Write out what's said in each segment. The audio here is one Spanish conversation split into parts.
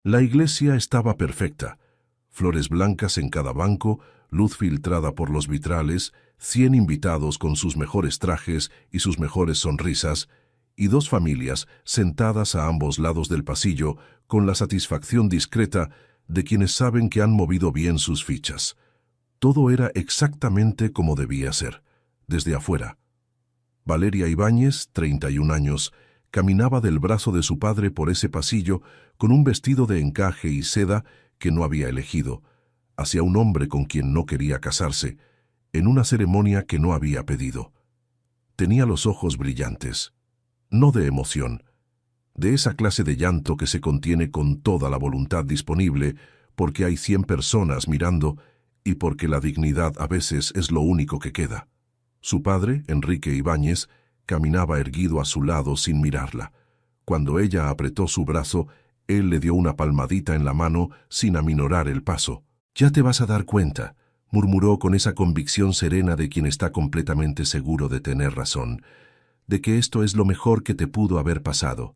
La iglesia estaba perfecta. Flores blancas en cada banco, luz filtrada por los vitrales, 100 invitados con sus mejores trajes y sus mejores sonrisas, y 2 familias sentadas a ambos lados del pasillo con la satisfacción discreta de quienes saben que han movido bien sus fichas. Todo era exactamente como debía ser, desde afuera. Valeria Ibáñez, 31 años, caminaba del brazo de su padre por ese pasillo con un vestido de encaje y seda que no había elegido, hacia un hombre con quien no quería casarse, en una ceremonia que no había pedido. Tenía los ojos brillantes, no de emoción, de esa clase de llanto que se contiene con toda la voluntad disponible porque hay 100 personas mirando y porque la dignidad a veces es lo único que queda. Su padre, Enrique Ibáñez, caminaba erguido a su lado sin mirarla. Cuando ella apretó su brazo, él le dio una palmadita en la mano sin aminorar el paso. «Ya te vas a dar cuenta», murmuró con esa convicción serena de quien está completamente seguro de tener razón, de que esto es lo mejor que te pudo haber pasado.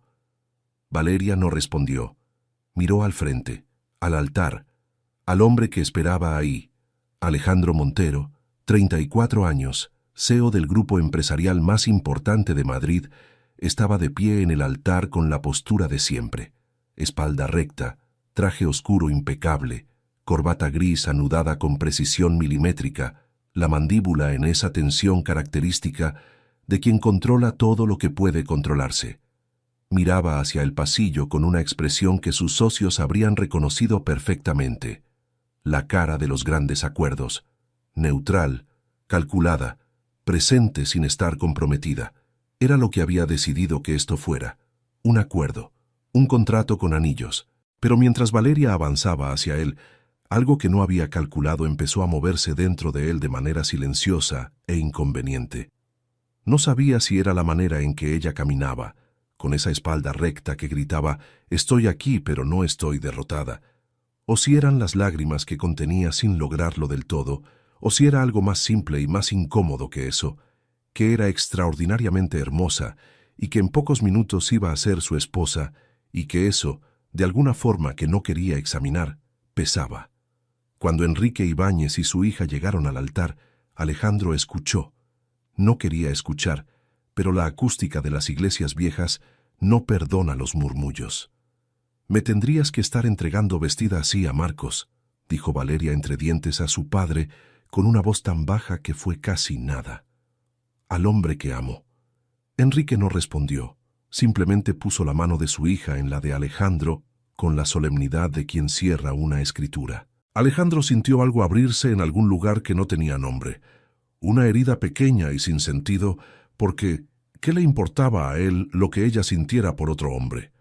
Valeria no respondió. Miró al frente, al altar, al hombre que esperaba ahí. Alejandro Montero, 34 años, CEO del grupo empresarial más importante de Madrid, estaba de pie en el altar con la postura de siempre. Espalda recta, traje oscuro impecable, corbata gris anudada con precisión milimétrica, la mandíbula en esa tensión característica de quien controla todo lo que puede controlarse. Miraba hacia el pasillo con una expresión que sus socios habrían reconocido perfectamente. La cara de los grandes acuerdos, neutral, calculada, presente sin estar comprometida. Era lo que había decidido que esto fuera, un acuerdo, un contrato con anillos. Pero mientras Valeria avanzaba hacia él, algo que no había calculado empezó a moverse dentro de él de manera silenciosa e inconveniente. No sabía si era la manera en que ella caminaba, con esa espalda recta que gritaba «Estoy aquí, pero no estoy derrotada», o si eran las lágrimas que contenía sin lograrlo del todo, o si era algo más simple y más incómodo que eso, que era extraordinariamente hermosa y que en pocos minutos iba a ser su esposa, y que eso, de alguna forma que no quería examinar, pesaba. Cuando Enrique Ibáñez y su hija llegaron al altar, Alejandro escuchó. No quería escuchar, pero la acústica de las iglesias viejas no perdona los murmullos. «Me tendrías que estar entregando vestida así a Marcos», dijo Valeria entre dientes a su padre con una voz tan baja que fue casi nada. «Al hombre que amo». Enrique no respondió, simplemente puso la mano de su hija en la de Alejandro con la solemnidad de quien cierra una escritura. Alejandro sintió algo abrirse en algún lugar que no tenía nombre. Una herida pequeña y sin sentido, porque ¿qué le importaba a él lo que ella sintiera por otro hombre?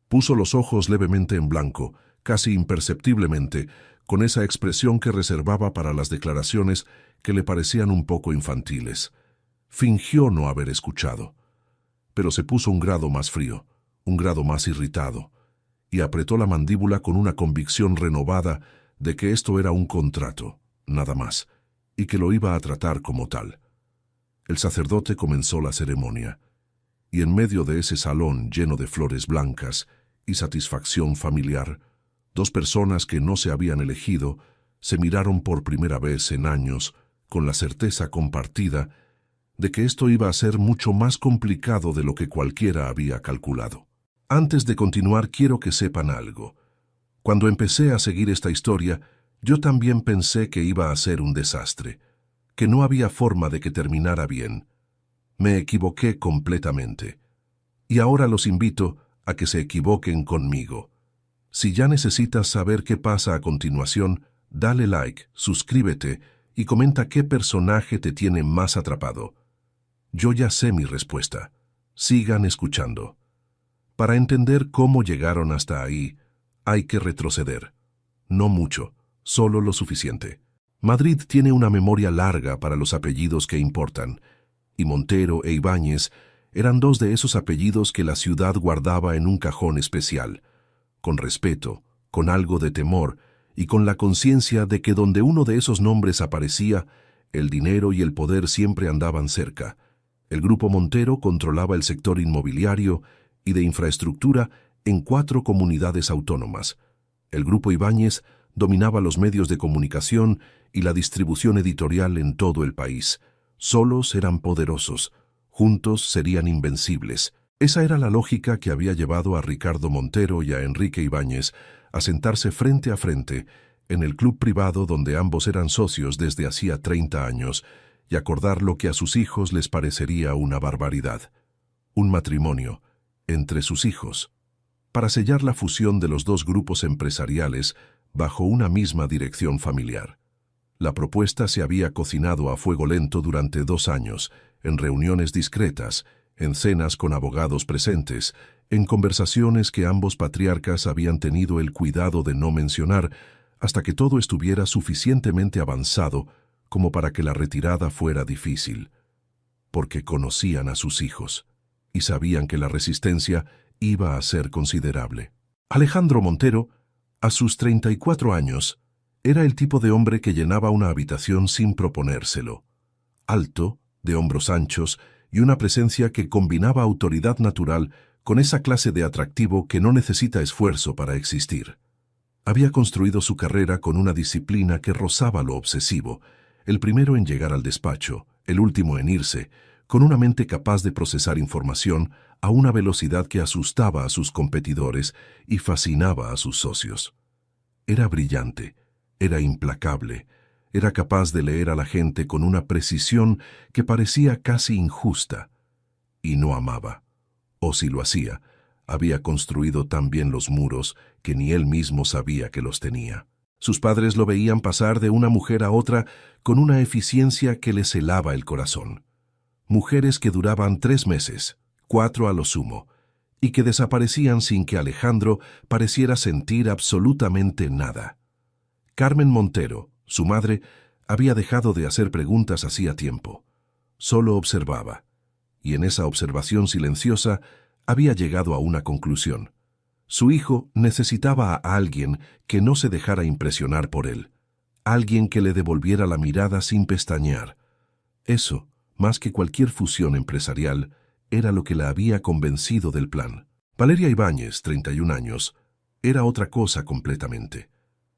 Puso los ojos levemente en blanco, casi imperceptiblemente, con esa expresión que reservaba para las declaraciones que le parecían un poco infantiles. Fingió no haber escuchado, pero se puso un grado más frío, un grado más irritado, y apretó la mandíbula con una convicción renovada de que esto era un contrato, nada más, y que lo iba a tratar como tal. El sacerdote comenzó la ceremonia, y en medio de ese salón lleno de flores blancas y satisfacción familiar, 2 personas que no se habían elegido se miraron por primera vez en años con la certeza compartida de que esto iba a ser mucho más complicado de lo que cualquiera había calculado. Antes de continuar, quiero que sepan algo. Cuando empecé a seguir esta historia, yo también pensé que iba a ser un desastre, que no había forma de que terminara bien. Me equivoqué completamente. Y ahora los invito a que se equivoquen conmigo. Si ya necesitas saber qué pasa a continuación, dale like, suscríbete y comenta qué personaje te tiene más atrapado. Yo ya sé mi respuesta. Sigan escuchando. Para entender cómo llegaron hasta ahí, hay que retroceder. No mucho, solo lo suficiente. Madrid tiene una memoria larga para los apellidos que importan, y Montero e Ibáñez eran 2 de esos apellidos que la ciudad guardaba en un cajón especial, con respeto, con algo de temor y con la conciencia de que donde uno de esos nombres aparecía, el dinero y el poder siempre andaban cerca. El grupo Montero controlaba el sector inmobiliario y de infraestructura en 4 comunidades autónomas. El Grupo Ibáñez dominaba los medios de comunicación y la distribución editorial en todo el país. Solos eran poderosos, juntos serían invencibles. Esa era la lógica que había llevado a Ricardo Montero y a Enrique Ibáñez a sentarse frente a frente en el club privado donde ambos eran socios desde hacía 30 años y acordar lo que a sus hijos les parecería una barbaridad: un matrimonio entre sus hijos, para sellar la fusión de los dos grupos empresariales bajo una misma dirección familiar. La propuesta se había cocinado a fuego lento durante 2 años, en reuniones discretas, en cenas con abogados presentes, en conversaciones que ambos patriarcas habían tenido el cuidado de no mencionar, hasta que todo estuviera suficientemente avanzado como para que la retirada fuera difícil, porque conocían a sus hijos y sabían que la resistencia iba a ser considerable. Alejandro Montero, a sus 34 años, era el tipo de hombre que llenaba una habitación sin proponérselo. Alto, de hombros anchos y una presencia que combinaba autoridad natural con esa clase de atractivo que no necesita esfuerzo para existir. Había construido su carrera con una disciplina que rozaba lo obsesivo, el primero en llegar al despacho, el último en irse, con una mente capaz de procesar información a una velocidad que asustaba a sus competidores y fascinaba a sus socios. Era brillante, era implacable, era capaz de leer a la gente con una precisión que parecía casi injusta, y no amaba. O si lo hacía, había construido tan bien los muros que ni él mismo sabía que los tenía. Sus padres lo veían pasar de una mujer a otra con una eficiencia que les helaba el corazón. Mujeres que duraban 3 meses, 4 a lo sumo, y que desaparecían sin que Alejandro pareciera sentir absolutamente nada. Carmen Montero, su madre, había dejado de hacer preguntas hacía tiempo. Solo observaba, y en esa observación silenciosa había llegado a una conclusión. Su hijo necesitaba a alguien que no se dejara impresionar por él, alguien que le devolviera la mirada sin pestañear. Eso, más que cualquier fusión empresarial, era lo que la había convencido del plan. Valeria Ibáñez, 31 años, era otra cosa completamente.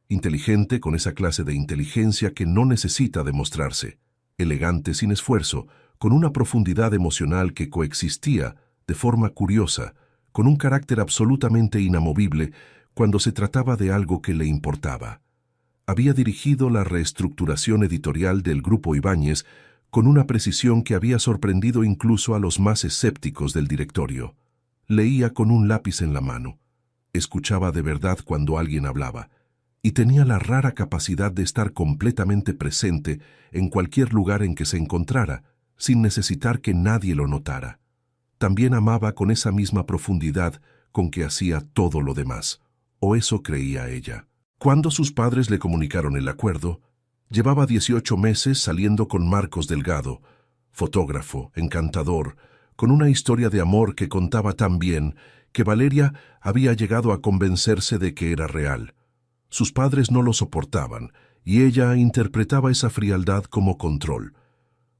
Inteligente con esa clase de inteligencia que no necesita demostrarse, elegante sin esfuerzo, con una profundidad emocional que coexistía de forma curiosa, con un carácter absolutamente inamovible cuando se trataba de algo que le importaba. Había dirigido la reestructuración editorial del Grupo Ibáñez con una precisión que había sorprendido incluso a los más escépticos del directorio. Leía con un lápiz en la mano, escuchaba de verdad cuando alguien hablaba, y tenía la rara capacidad de estar completamente presente en cualquier lugar en que se encontrara, sin necesitar que nadie lo notara. También amaba con esa misma profundidad con que hacía todo lo demás, o eso creía ella. Cuando sus padres le comunicaron el acuerdo, llevaba 18 meses saliendo con Marcos Delgado, fotógrafo, encantador, con una historia de amor que contaba tan bien que Valeria había llegado a convencerse de que era real. Sus padres no lo soportaban, y ella interpretaba esa frialdad como control,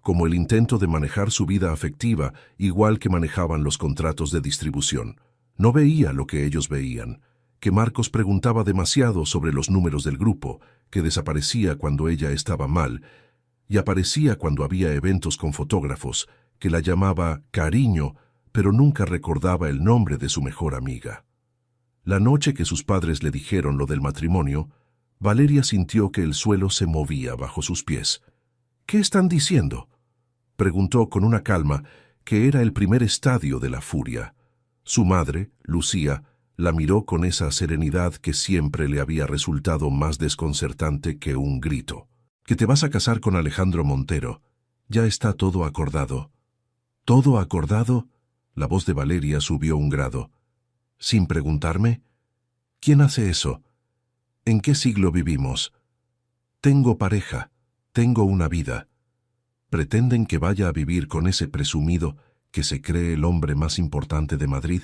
como el intento de manejar su vida afectiva igual que manejaban los contratos de distribución. No veía lo que ellos veían, que Marcos preguntaba demasiado sobre los números del grupo, que desaparecía cuando ella estaba mal, y aparecía cuando había eventos con fotógrafos, que la llamaba cariño, pero nunca recordaba el nombre de su mejor amiga. La noche que sus padres le dijeron lo del matrimonio, Valeria sintió que el suelo se movía bajo sus pies. «¿Qué están diciendo?», preguntó con una calma que era el primer estadio de la furia. Su madre, Lucía, la miró con esa serenidad que siempre le había resultado más desconcertante que un grito. «Que te vas a casar con Alejandro Montero. Ya está todo acordado». «¿Todo acordado?», la voz de Valeria subió un grado. «¿Sin preguntarme? ¿Quién hace eso? ¿En qué siglo vivimos? Tengo pareja, tengo una vida. ¿Pretenden que vaya a vivir con ese presumido que se cree el hombre más importante de Madrid?»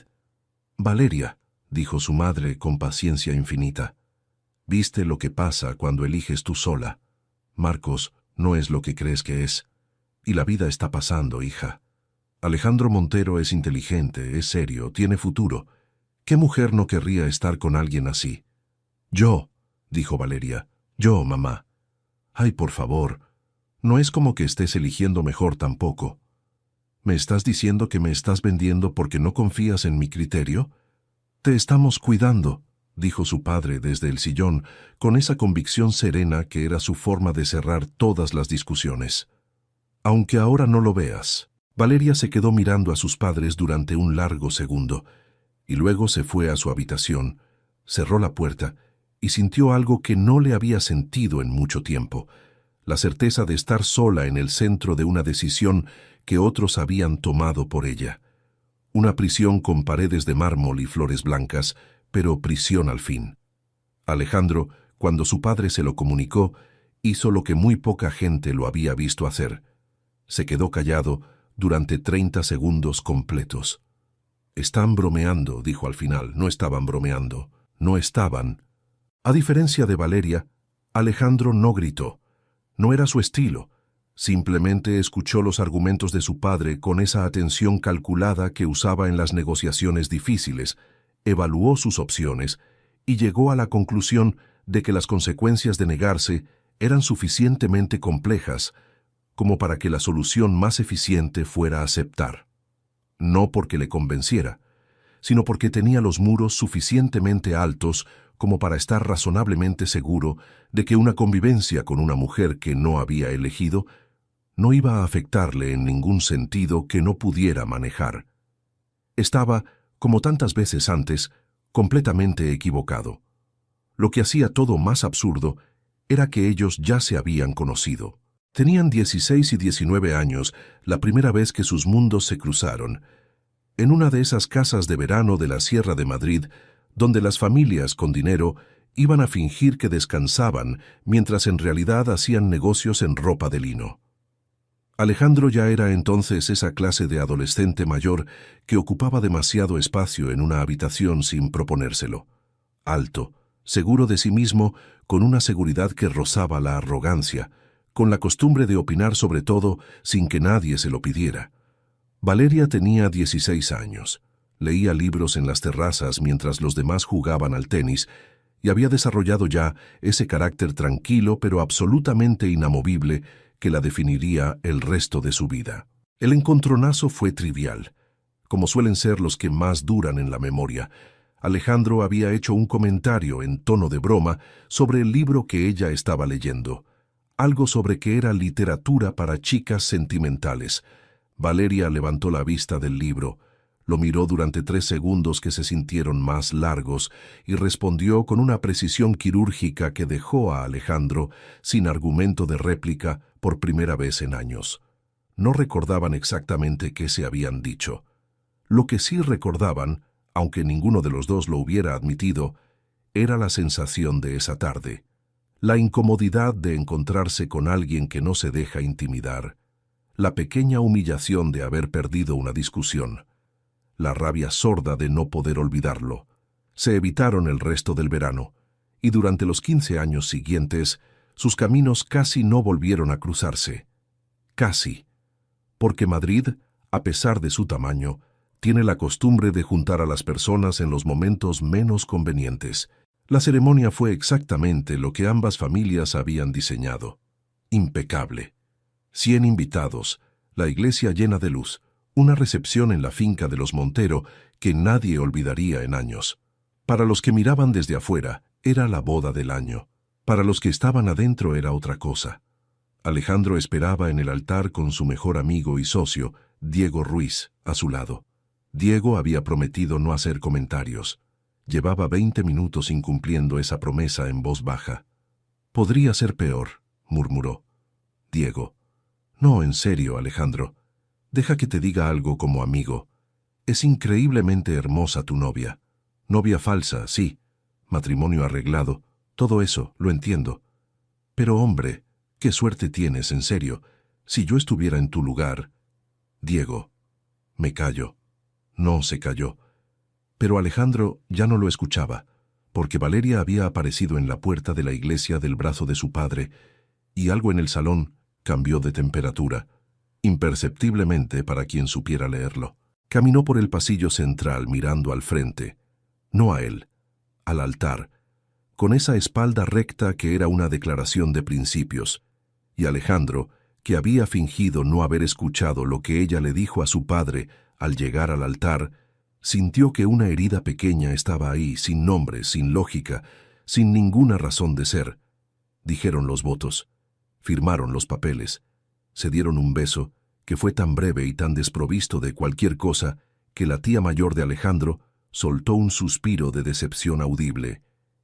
«Valeria», dijo su madre con paciencia infinita, «viste lo que pasa cuando eliges tú sola. Marcos no es lo que crees que es. Y la vida está pasando, hija. Alejandro Montero es inteligente, es serio, tiene futuro. ¿Qué mujer no querría estar con alguien así? Yo, dijo Valeria. Yo, mamá. Ay, por favor, no es como que estés eligiendo mejor tampoco. ¿Me estás diciendo que me estás vendiendo porque no confías en mi criterio? Te estamos cuidando, dijo su padre desde el sillón, con esa convicción serena que era su forma de cerrar todas las discusiones. Aunque ahora no lo veas. Valeria se quedó mirando a sus padres durante un largo segundo, y luego se fue a su habitación, cerró la puerta y sintió algo que no le había sentido en mucho tiempo, la certeza de estar sola en el centro de una decisión que otros habían tomado por ella. Una prisión con paredes de mármol y flores blancas, pero prisión al fin. Alejandro, cuando su padre se lo comunicó, hizo lo que muy poca gente lo había visto hacer. Se quedó callado durante 30 segundos completos. «Están bromeando», dijo al final. No estaban bromeando. No estaban. A diferencia de Valeria, Alejandro no gritó. No era su estilo. Simplemente escuchó los argumentos de su padre con esa atención calculada que usaba en las negociaciones difíciles, evaluó sus opciones y llegó a la conclusión de que las consecuencias de negarse eran suficientemente complejas como para que la solución más eficiente fuera aceptar. No porque le convenciera, sino porque tenía los muros suficientemente altos como para estar razonablemente seguro de que una convivencia con una mujer que no había elegido no iba a afectarle en ningún sentido que no pudiera manejar. Estaba, como tantas veces antes, completamente equivocado. Lo que hacía todo más absurdo era que ellos ya se habían conocido. Tenían 16 y 19 años la primera vez que sus mundos se cruzaron, en una de esas casas de verano de la Sierra de Madrid, donde las familias con dinero iban a fingir que descansaban mientras en realidad hacían negocios en ropa de lino. Alejandro ya era entonces esa clase de adolescente mayor que ocupaba demasiado espacio en una habitación sin proponérselo. Alto, seguro de sí mismo, con una seguridad que rozaba la arrogancia, con la costumbre de opinar sobre todo sin que nadie se lo pidiera. Valeria tenía 16 años, leía libros en las terrazas mientras los demás jugaban al tenis y había desarrollado ya ese carácter tranquilo pero absolutamente inamovible que la definiría el resto de su vida. El encontronazo fue trivial, como suelen ser los que más duran en la memoria. Alejandro había hecho un comentario en tono de broma sobre el libro que ella estaba leyendo, algo sobre que era literatura para chicas sentimentales. Valeria levantó la vista del libro, lo miró durante 3 segundos que se sintieron más largos y respondió con una precisión quirúrgica que dejó a Alejandro sin argumento de réplica por primera vez en años. No recordaban exactamente qué se habían dicho. Lo que sí recordaban, aunque ninguno de los dos lo hubiera admitido, era la sensación de esa tarde, la incomodidad de encontrarse con alguien que no se deja intimidar, la pequeña humillación de haber perdido una discusión, la rabia sorda de no poder olvidarlo. Se evitaron el resto del verano, y durante los 15 años siguientes, sus caminos casi no volvieron a cruzarse. Casi. Porque Madrid, a pesar de su tamaño, tiene la costumbre de juntar a las personas en los momentos menos convenientes. La ceremonia fue exactamente lo que ambas familias habían diseñado. Impecable. 100 invitados, la iglesia llena de luz, una recepción en la finca de los Montero que nadie olvidaría en años. Para los que miraban desde afuera, era la boda del año. Para los que estaban adentro era otra cosa. Alejandro esperaba en el altar con su mejor amigo y socio, Diego Ruiz, a su lado. Diego había prometido no hacer comentarios. Llevaba 20 minutos incumpliendo esa promesa en voz baja. «Podría ser peor», murmuró. Diego: «No, en serio, Alejandro. Deja que te diga algo como amigo. Es increíblemente hermosa tu novia. Novia falsa, sí. Matrimonio arreglado. Todo eso, lo entiendo. Pero, hombre, qué suerte tienes, en serio. Si yo estuviera en tu lugar...» Diego: «Me callo». No se calló. Pero Alejandro ya no lo escuchaba, porque Valeria había aparecido en la puerta de la iglesia del brazo de su padre, y algo en el salón cambió de temperatura, imperceptiblemente para quien supiera leerlo. Caminó por el pasillo central mirando al frente. no a él, al altar, con esa espalda recta que era una declaración de principios, y Alejandro, que había fingido no haber escuchado lo que ella le dijo a su padre al llegar al altar, sintió que una herida pequeña estaba ahí, sin nombre, sin lógica, sin ninguna razón de ser. Dijeron los votos, firmaron los papeles, se dieron un beso, que fue tan breve y tan desprovisto de cualquier cosa que la tía mayor de Alejandro soltó un suspiro de decepción audible,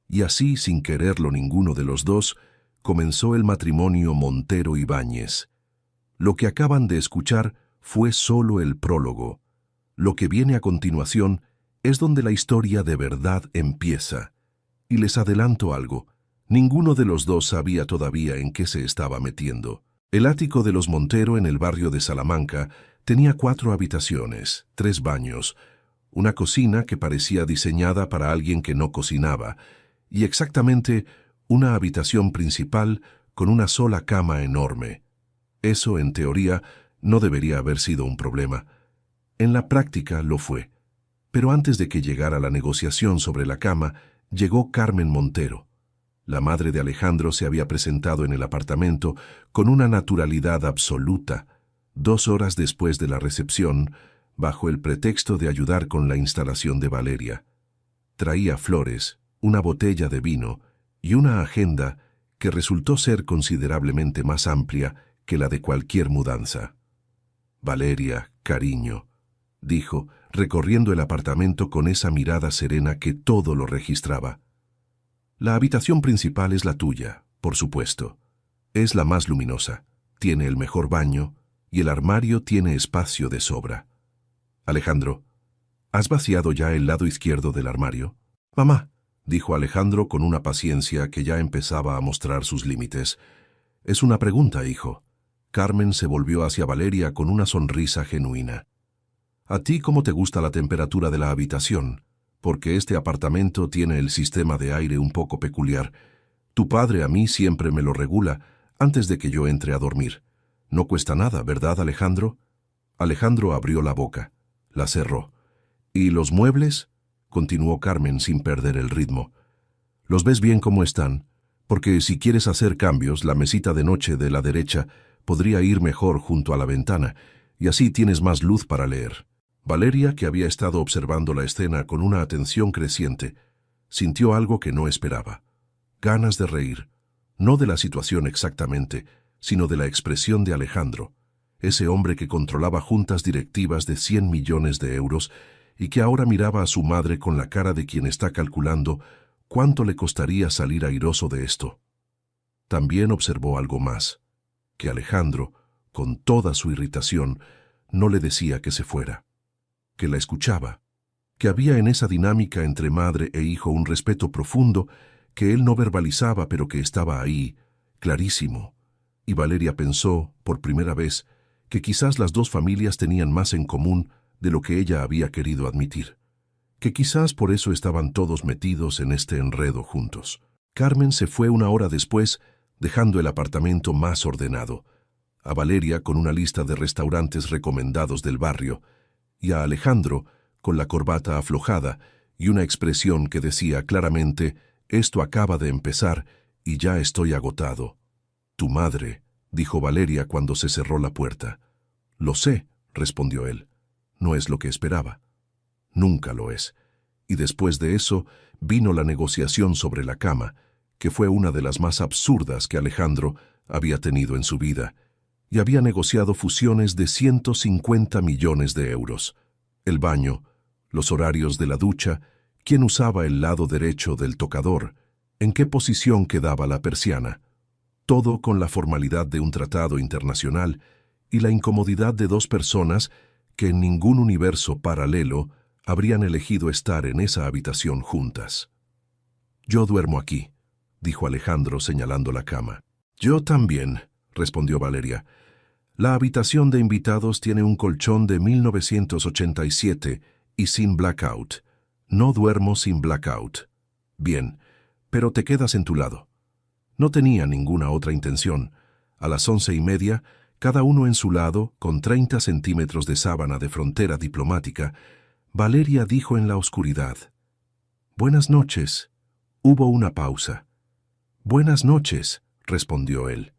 y así, sin quererlo ninguno de los dos, comenzó el matrimonio Montero-Ibáñez. Lo que acaban de escuchar fue solo el prólogo. Lo que viene a continuación es donde la historia de verdad empieza. Y les adelanto algo, ninguno de los dos sabía todavía en qué se estaba metiendo. El ático de los Montero en el barrio de Salamanca tenía 4 habitaciones, 3 baños, una cocina que parecía diseñada para alguien que no cocinaba, y exactamente una habitación principal con una sola cama enorme. Eso, en teoría, no debería haber sido un problema. En la práctica lo fue. Pero antes de que llegara la negociación sobre la cama, llegó Carmen Montero. La madre de Alejandro se había presentado en el apartamento con una naturalidad absoluta, 2 horas después de la recepción, bajo el pretexto de ayudar con la instalación de Valeria. Traía flores, una botella de vino y una agenda que resultó ser considerablemente más amplia que la de cualquier mudanza. Valeria, cariño, dijo, recorriendo el apartamento con esa mirada serena que todo lo registraba. La habitación principal es la tuya, por supuesto. Es la más luminosa, tiene el mejor baño y el armario tiene espacio de sobra. Alejandro, ¿has vaciado ya el lado izquierdo del armario? Mamá, dijo Alejandro con una paciencia que ya empezaba a mostrar sus límites. Es una pregunta, hijo. Carmen se volvió hacia Valeria con una sonrisa genuina. ¿A ti cómo te gusta la temperatura de la habitación? Porque este apartamento tiene el sistema de aire un poco peculiar. Tu padre a mí siempre me lo regula antes de que yo entre a dormir. No cuesta nada, ¿verdad, Alejandro? Alejandro abrió la boca, la cerró. ¿Y los muebles? Continuó Carmen sin perder el ritmo. ¿Los ves bien como están? Porque si quieres hacer cambios, la mesita de noche de la derecha podría ir mejor junto a la ventana, y así tienes más luz para leer. Valeria, que había estado observando la escena con una atención creciente, sintió algo que no esperaba. Ganas de reír, no de la situación exactamente, sino de la expresión de Alejandro, ese hombre que controlaba juntas directivas de 100 millones de euros y que ahora miraba a su madre con la cara de quien está calculando cuánto le costaría salir airoso de esto. También observó algo más, que Alejandro, con toda su irritación, no le decía que se fuera, que la escuchaba, que había en esa dinámica entre madre e hijo un respeto profundo que él no verbalizaba pero que estaba ahí, clarísimo. Y Valeria pensó, por primera vez, que quizás las dos familias tenían más en común de lo que ella había querido admitir, que quizás por eso estaban todos metidos en este enredo juntos. Carmen se fue 1 hora después, dejando el apartamento más ordenado, a Valeria con una lista de restaurantes recomendados del barrio, y a Alejandro con la corbata aflojada y una expresión que decía claramente: «Esto acaba de empezar y ya estoy agotado». «Tu madre», dijo Valeria cuando se cerró la puerta. «Lo sé», respondió él. «No es lo que esperaba». Nunca lo es. Y después de eso vino la negociación sobre la cama, que fue una de las más absurdas que Alejandro había tenido en su vida, y había negociado fusiones de 150 millones de euros. El baño, los horarios de la ducha, quién usaba el lado derecho del tocador, en qué posición quedaba la persiana. Todo con la formalidad de un tratado internacional y la incomodidad de 2 personas que en ningún universo paralelo habrían elegido estar en esa habitación juntas. «Yo duermo aquí», dijo Alejandro señalando la cama. «Yo también», respondió Valeria. «La habitación de invitados tiene un colchón de 1987 y sin blackout. No duermo sin blackout». «Bien, pero te quedas en tu lado». No tenía ninguna otra intención. A las 11:30, cada uno en su lado, con 30 centímetros de sábana de frontera diplomática, Valeria dijo en la oscuridad: Buenas noches. Hubo una pausa. Buenas noches, respondió él.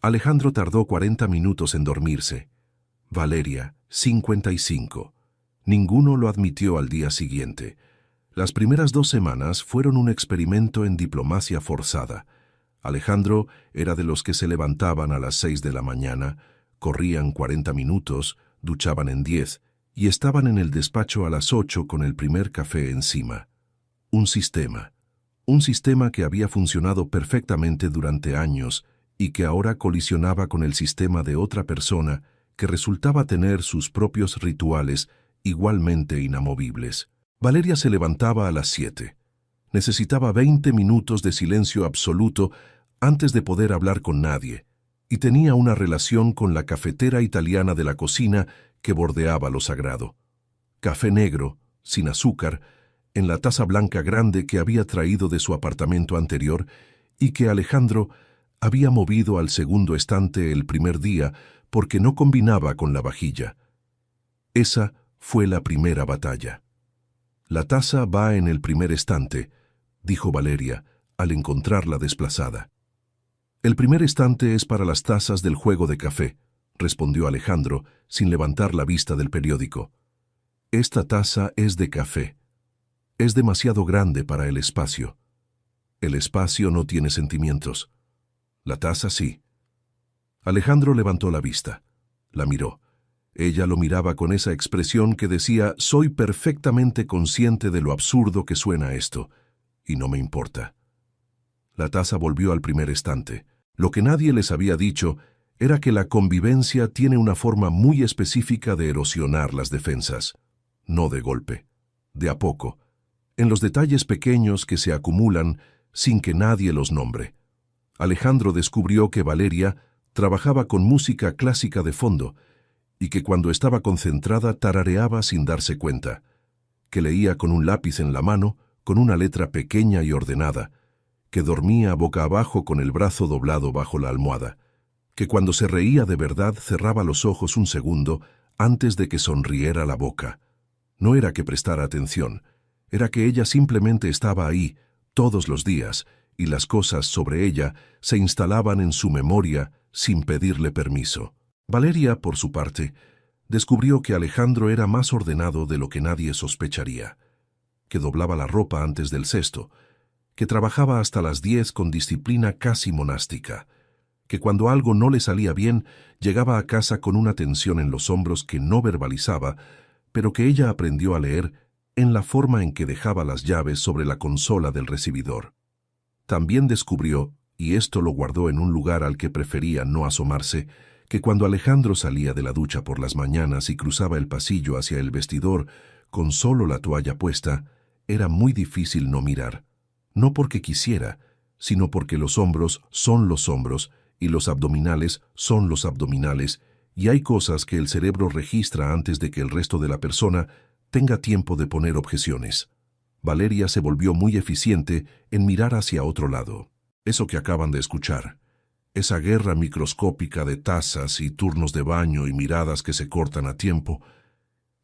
Alejandro tardó 40 minutos en dormirse. Valeria, 55. Ninguno lo admitió al día siguiente. Las primeras 2 semanas fueron un experimento en diplomacia forzada. Alejandro era de los que se levantaban a las 6 de la mañana, corrían 40 minutos, duchaban en 10 y estaban en el despacho a las 8 con el primer café encima. Un sistema que había funcionado perfectamente durante años y que ahora colisionaba con el sistema de otra persona que resultaba tener sus propios rituales igualmente inamovibles. Valeria se levantaba a las 7. Necesitaba 20 minutos de silencio absoluto antes de poder hablar con nadie, y tenía una relación con la cafetera italiana de la cocina que bordeaba lo sagrado. Café negro, sin azúcar, en la taza blanca grande que había traído de su apartamento anterior y que Alejandro había movido al segundo estante el primer día porque no combinaba con la vajilla. Esa fue la primera batalla. La taza va en el primer estante, dijo Valeria, al encontrarla desplazada. El primer estante es para las tazas del juego de café, respondió Alejandro, sin levantar la vista del periódico. Esta taza es de café. Es demasiado grande para el espacio. El espacio no tiene sentimientos. La taza sí. Alejandro levantó la vista. La miró. Ella lo miraba con esa expresión que decía, soy perfectamente consciente de lo absurdo que suena esto, y no me importa. La taza volvió al primer estante. Lo que nadie les había dicho era que la convivencia tiene una forma muy específica de erosionar las defensas. No de golpe, de a poco, en los detalles pequeños que se acumulan sin que nadie los nombre. Alejandro descubrió que Valeria trabajaba con música clásica de fondo y que cuando estaba concentrada tarareaba sin darse cuenta, que leía con un lápiz en la mano, con una letra pequeña y ordenada, que dormía boca abajo con el brazo doblado bajo la almohada, que cuando se reía de verdad cerraba los ojos un segundo antes de que sonriera la boca. No era que prestara atención, era que ella simplemente estaba ahí, todos los días, y las cosas sobre ella se instalaban en su memoria sin pedirle permiso. Valeria, por su parte, descubrió que Alejandro era más ordenado de lo que nadie sospecharía, que doblaba la ropa antes del cesto, que trabajaba hasta las 10 con disciplina casi monástica, que cuando algo no le salía bien, llegaba a casa con una tensión en los hombros que no verbalizaba, pero que ella aprendió a leer en la forma en que dejaba las llaves sobre la consola del recibidor. También descubrió, y esto lo guardó en un lugar al que prefería no asomarse, que cuando Alejandro salía de la ducha por las mañanas y cruzaba el pasillo hacia el vestidor con solo la toalla puesta, era muy difícil no mirar. No porque quisiera, sino porque los hombros son los hombros y los abdominales son los abdominales, y hay cosas que el cerebro registra antes de que el resto de la persona tenga tiempo de poner objeciones. Valeria se volvió muy eficiente en mirar hacia otro lado. Eso que acaban de escuchar, esa guerra microscópica de tazas y turnos de baño y miradas que se cortan a tiempo,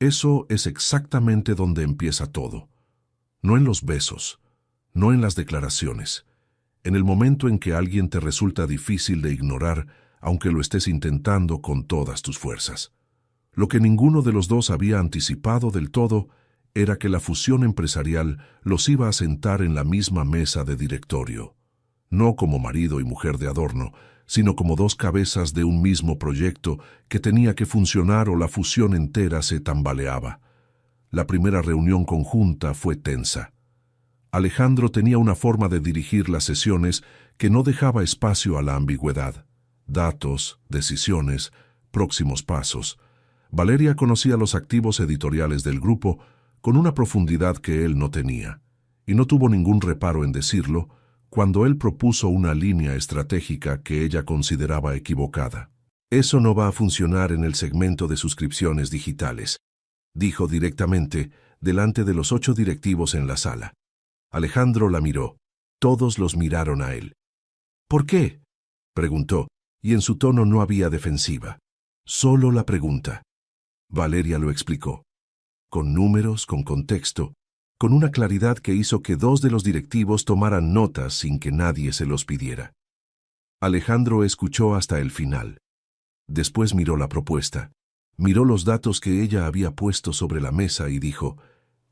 eso es exactamente donde empieza todo. No en los besos, no en las declaraciones, en el momento en que alguien te resulta difícil de ignorar, aunque lo estés intentando con todas tus fuerzas. Lo que ninguno de los dos había anticipado del todo era que la fusión empresarial los iba a sentar en la misma mesa de directorio, no como marido y mujer de adorno, sino como dos cabezas de un mismo proyecto que tenía que funcionar o la fusión entera se tambaleaba. La primera reunión conjunta fue tensa. Alejandro tenía una forma de dirigir las sesiones que no dejaba espacio a la ambigüedad. Datos, decisiones, próximos pasos. Valeria conocía los activos editoriales del grupo con una profundidad que él no tenía, y no tuvo ningún reparo en decirlo cuando él propuso una línea estratégica que ella consideraba equivocada. Eso no va a funcionar en el segmento de suscripciones digitales, dijo directamente delante de los 8 directivos en la sala. Alejandro la miró. Todos los miraron a él. ¿Por qué?, preguntó, y en su tono no había defensiva. Solo la pregunta. Valeria lo explicó. Con números, con contexto, con una claridad que hizo que 2 de los directivos tomaran notas sin que nadie se los pidiera. Alejandro escuchó hasta el final. Después miró la propuesta, miró los datos que ella había puesto sobre la mesa y dijo: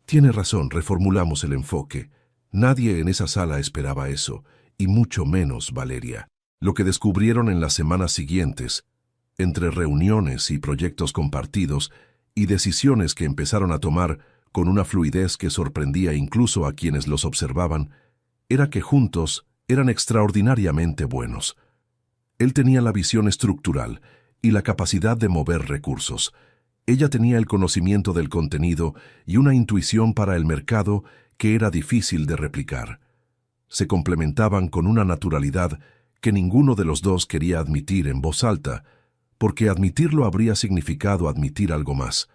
«Tiene razón, reformulamos el enfoque. Nadie en esa sala esperaba eso, y mucho menos Valeria». Lo que descubrieron en las semanas siguientes, entre reuniones y proyectos compartidos y decisiones que empezaron a tomar con una fluidez que sorprendía incluso a quienes los observaban, era que juntos eran extraordinariamente buenos. Él tenía la visión estructural y la capacidad de mover recursos. Ella tenía el conocimiento del contenido y una intuición para el mercado que era difícil de replicar. Se complementaban con una naturalidad que ninguno de los dos quería admitir en voz alta, porque admitirlo habría significado admitir algo más.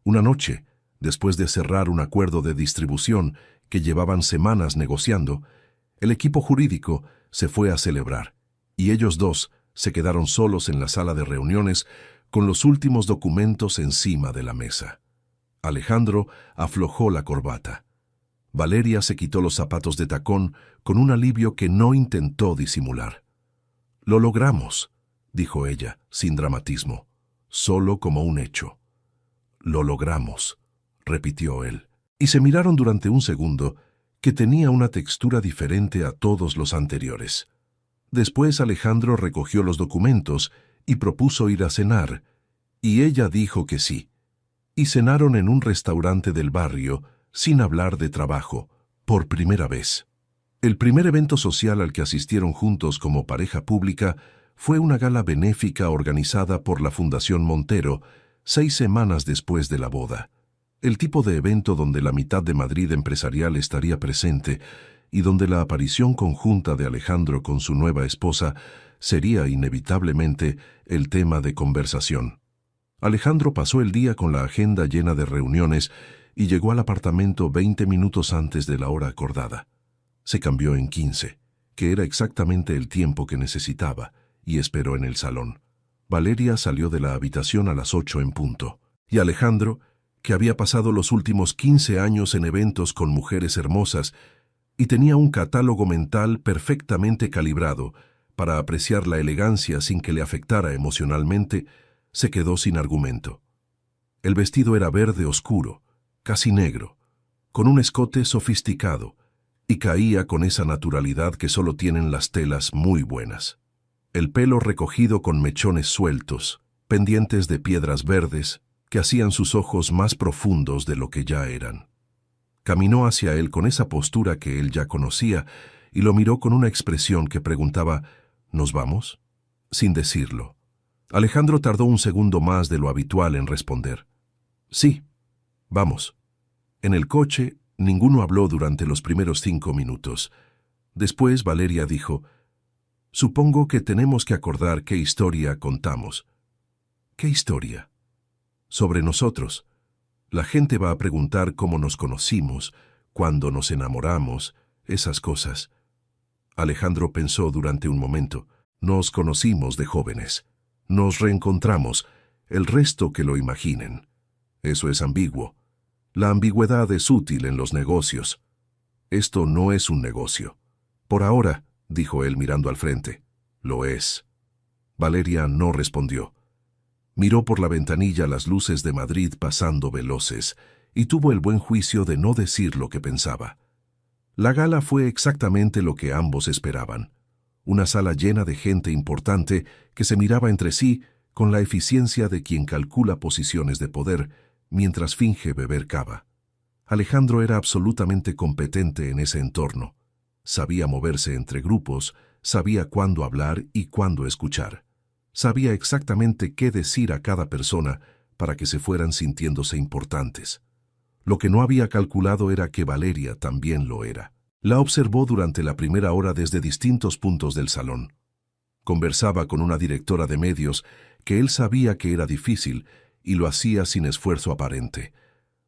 Una noche, después de cerrar un acuerdo de distribución que llevaban semanas negociando, el equipo jurídico se fue a celebrar, y ellos dos se quedaron solos en la sala de reuniones con los últimos documentos encima de la mesa. Alejandro aflojó la corbata. Valeria se quitó los zapatos de tacón con un alivio que no intentó disimular. «Lo logramos», dijo ella, sin dramatismo, solo como un hecho. «Lo logramos», repitió él, y se miraron durante un segundo que tenía una textura diferente a todos los anteriores. Después Alejandro recogió los documentos y propuso ir a cenar, y ella dijo que sí. Y cenaron en un restaurante del barrio, sin hablar de trabajo, por primera vez. El primer evento social al que asistieron juntos como pareja pública fue una gala benéfica organizada por la Fundación Montero, 6 semanas después de la boda. El tipo de evento donde la mitad de Madrid empresarial estaría presente y donde la aparición conjunta de Alejandro con su nueva esposa sería inevitablemente el tema de conversación. Alejandro pasó el día con la agenda llena de reuniones y llegó al apartamento 20 minutos antes de la hora acordada. Se cambió en 15, que era exactamente el tiempo que necesitaba, y esperó en el salón. Valeria salió de la habitación a las 8 en punto, y Alejandro, que había pasado los últimos 15 años en eventos con mujeres hermosas y tenía un catálogo mental perfectamente calibrado para apreciar la elegancia sin que le afectara emocionalmente, se quedó sin argumento. El vestido era verde oscuro, casi negro, con un escote sofisticado, y caía con esa naturalidad que solo tienen las telas muy buenas. El pelo recogido con mechones sueltos, pendientes de piedras verdes, que hacían sus ojos más profundos de lo que ya eran. Caminó hacia él con esa postura que él ya conocía y lo miró con una expresión que preguntaba: «¿Nos vamos?», sin decirlo. Alejandro tardó un segundo más de lo habitual en responder: «Sí, vamos». En el coche, ninguno habló durante los primeros 5 minutos. Después Valeria dijo: «Supongo que tenemos que acordar qué historia contamos». «¿Qué historia?» «Sobre nosotros. La gente va a preguntar cómo nos conocimos, cuándo nos enamoramos, esas cosas». Alejandro pensó durante un momento. «Nos conocimos de jóvenes. Nos reencontramos. El resto que lo imaginen». Eso es ambiguo. La ambigüedad es útil en los negocios. Esto no es un negocio. Por ahora, dijo él mirando al frente. Lo es. Valeria no respondió. Miró por la ventanilla las luces de Madrid pasando veloces y tuvo el buen juicio de no decir lo que pensaba. La gala fue exactamente lo que ambos esperaban. Una sala llena de gente importante que se miraba entre sí con la eficiencia de quien calcula posiciones de poder mientras finge beber cava. Alejandro era absolutamente competente en ese entorno. Sabía moverse entre grupos, sabía cuándo hablar y cuándo escuchar. Sabía exactamente qué decir a cada persona para que se fueran sintiéndose importantes. Lo que no había calculado era que Valeria también lo era. La observó durante la primera hora desde distintos puntos del salón. Conversaba con una directora de medios que él sabía que era difícil y lo hacía sin esfuerzo aparente.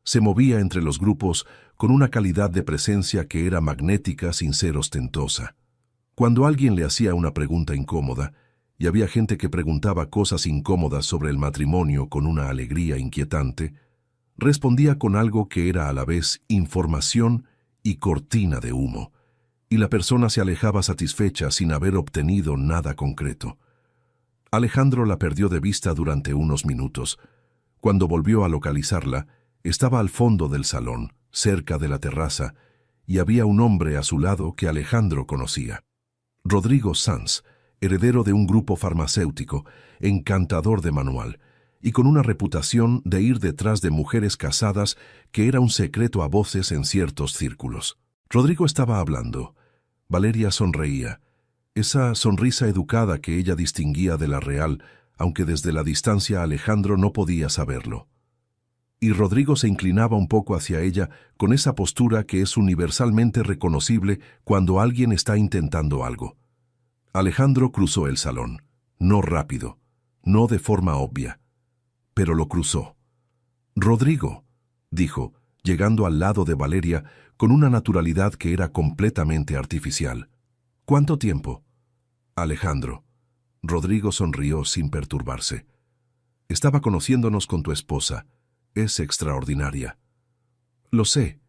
Se movía entre los grupos con una calidad de presencia que era magnética sin ser ostentosa. Cuando alguien le hacía una pregunta incómoda, y había gente que preguntaba cosas incómodas sobre el matrimonio con una alegría inquietante, respondía con algo que era a la vez información y cortina de humo, y la persona se alejaba satisfecha sin haber obtenido nada concreto. Alejandro la perdió de vista durante unos minutos. Cuando volvió a localizarla, estaba al fondo del salón, cerca de la terraza, y había un hombre a su lado que Alejandro conocía. Rodrigo Sanz, heredero de un grupo farmacéutico, encantador de manual, y con una reputación de ir detrás de mujeres casadas que era un secreto a voces en ciertos círculos. Rodrigo estaba hablando. Valeria sonreía. Esa sonrisa educada que ella distinguía de la real, aunque desde la distancia Alejandro no podía saberlo. Y Rodrigo se inclinaba un poco hacia ella con esa postura que es universalmente reconocible cuando alguien está intentando algo. Alejandro cruzó el salón, no rápido, no de forma obvia, pero lo cruzó. «Rodrigo», dijo, llegando al lado de Valeria con una naturalidad que era completamente artificial. «¿Cuánto tiempo?» «Alejandro». Rodrigo sonrió sin perturbarse. «Estaba conociéndonos con tu esposa. Es extraordinaria». «Lo sé»,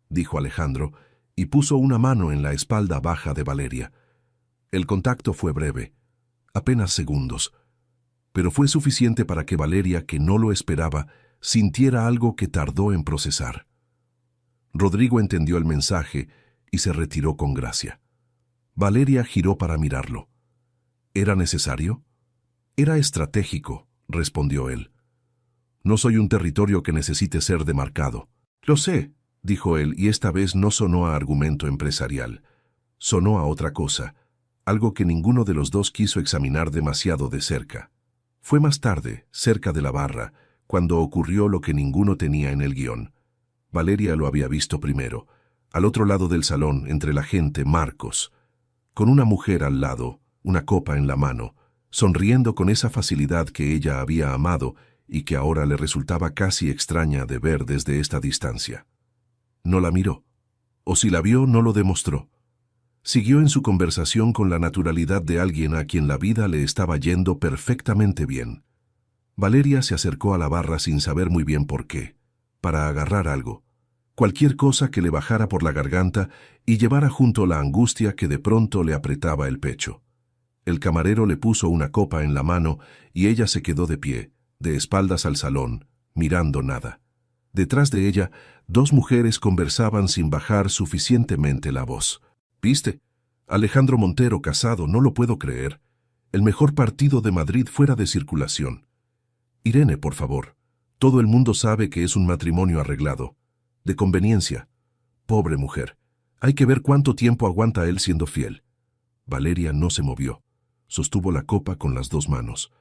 dijo Alejandro, y puso una mano en la espalda baja de Valeria. El contacto fue breve, apenas segundos, pero fue suficiente para que Valeria, que no lo esperaba, sintiera algo que tardó en procesar. Rodrigo entendió el mensaje y se retiró con gracia. Valeria giró para mirarlo. ¿Era necesario? Era estratégico, respondió él. No soy un territorio que necesite ser demarcado. Lo sé, dijo él, y esta vez no sonó a argumento empresarial. Sonó a otra cosa, algo que ninguno de los dos quiso examinar demasiado de cerca. Fue más tarde, cerca de la barra, cuando ocurrió lo que ninguno tenía en el guión. Valeria lo había visto primero. Al otro lado del salón, entre la gente, Marcos, con una mujer al lado, una copa en la mano, sonriendo con esa facilidad que ella había amado y que ahora le resultaba casi extraña de ver desde esta distancia. No la miró, o si la vio no lo demostró. Siguió en su conversación con la naturalidad de alguien a quien la vida le estaba yendo perfectamente bien. Valeria se acercó a la barra sin saber muy bien por qué, para agarrar algo, cualquier cosa que le bajara por la garganta y llevara junto la angustia que de pronto le apretaba el pecho. El camarero le puso una copa en la mano y ella se quedó de pie, de espaldas al salón, mirando nada. Detrás de ella, dos mujeres conversaban sin bajar suficientemente la voz. «¿Viste? Alejandro Montero casado, no lo puedo creer. El mejor partido de Madrid fuera de circulación. Irene, por favor. Todo el mundo sabe que es un matrimonio arreglado. De conveniencia. Pobre mujer. Hay que ver cuánto tiempo aguanta él siendo fiel». Valeria no se movió. Sostuvo la copa con las dos manos.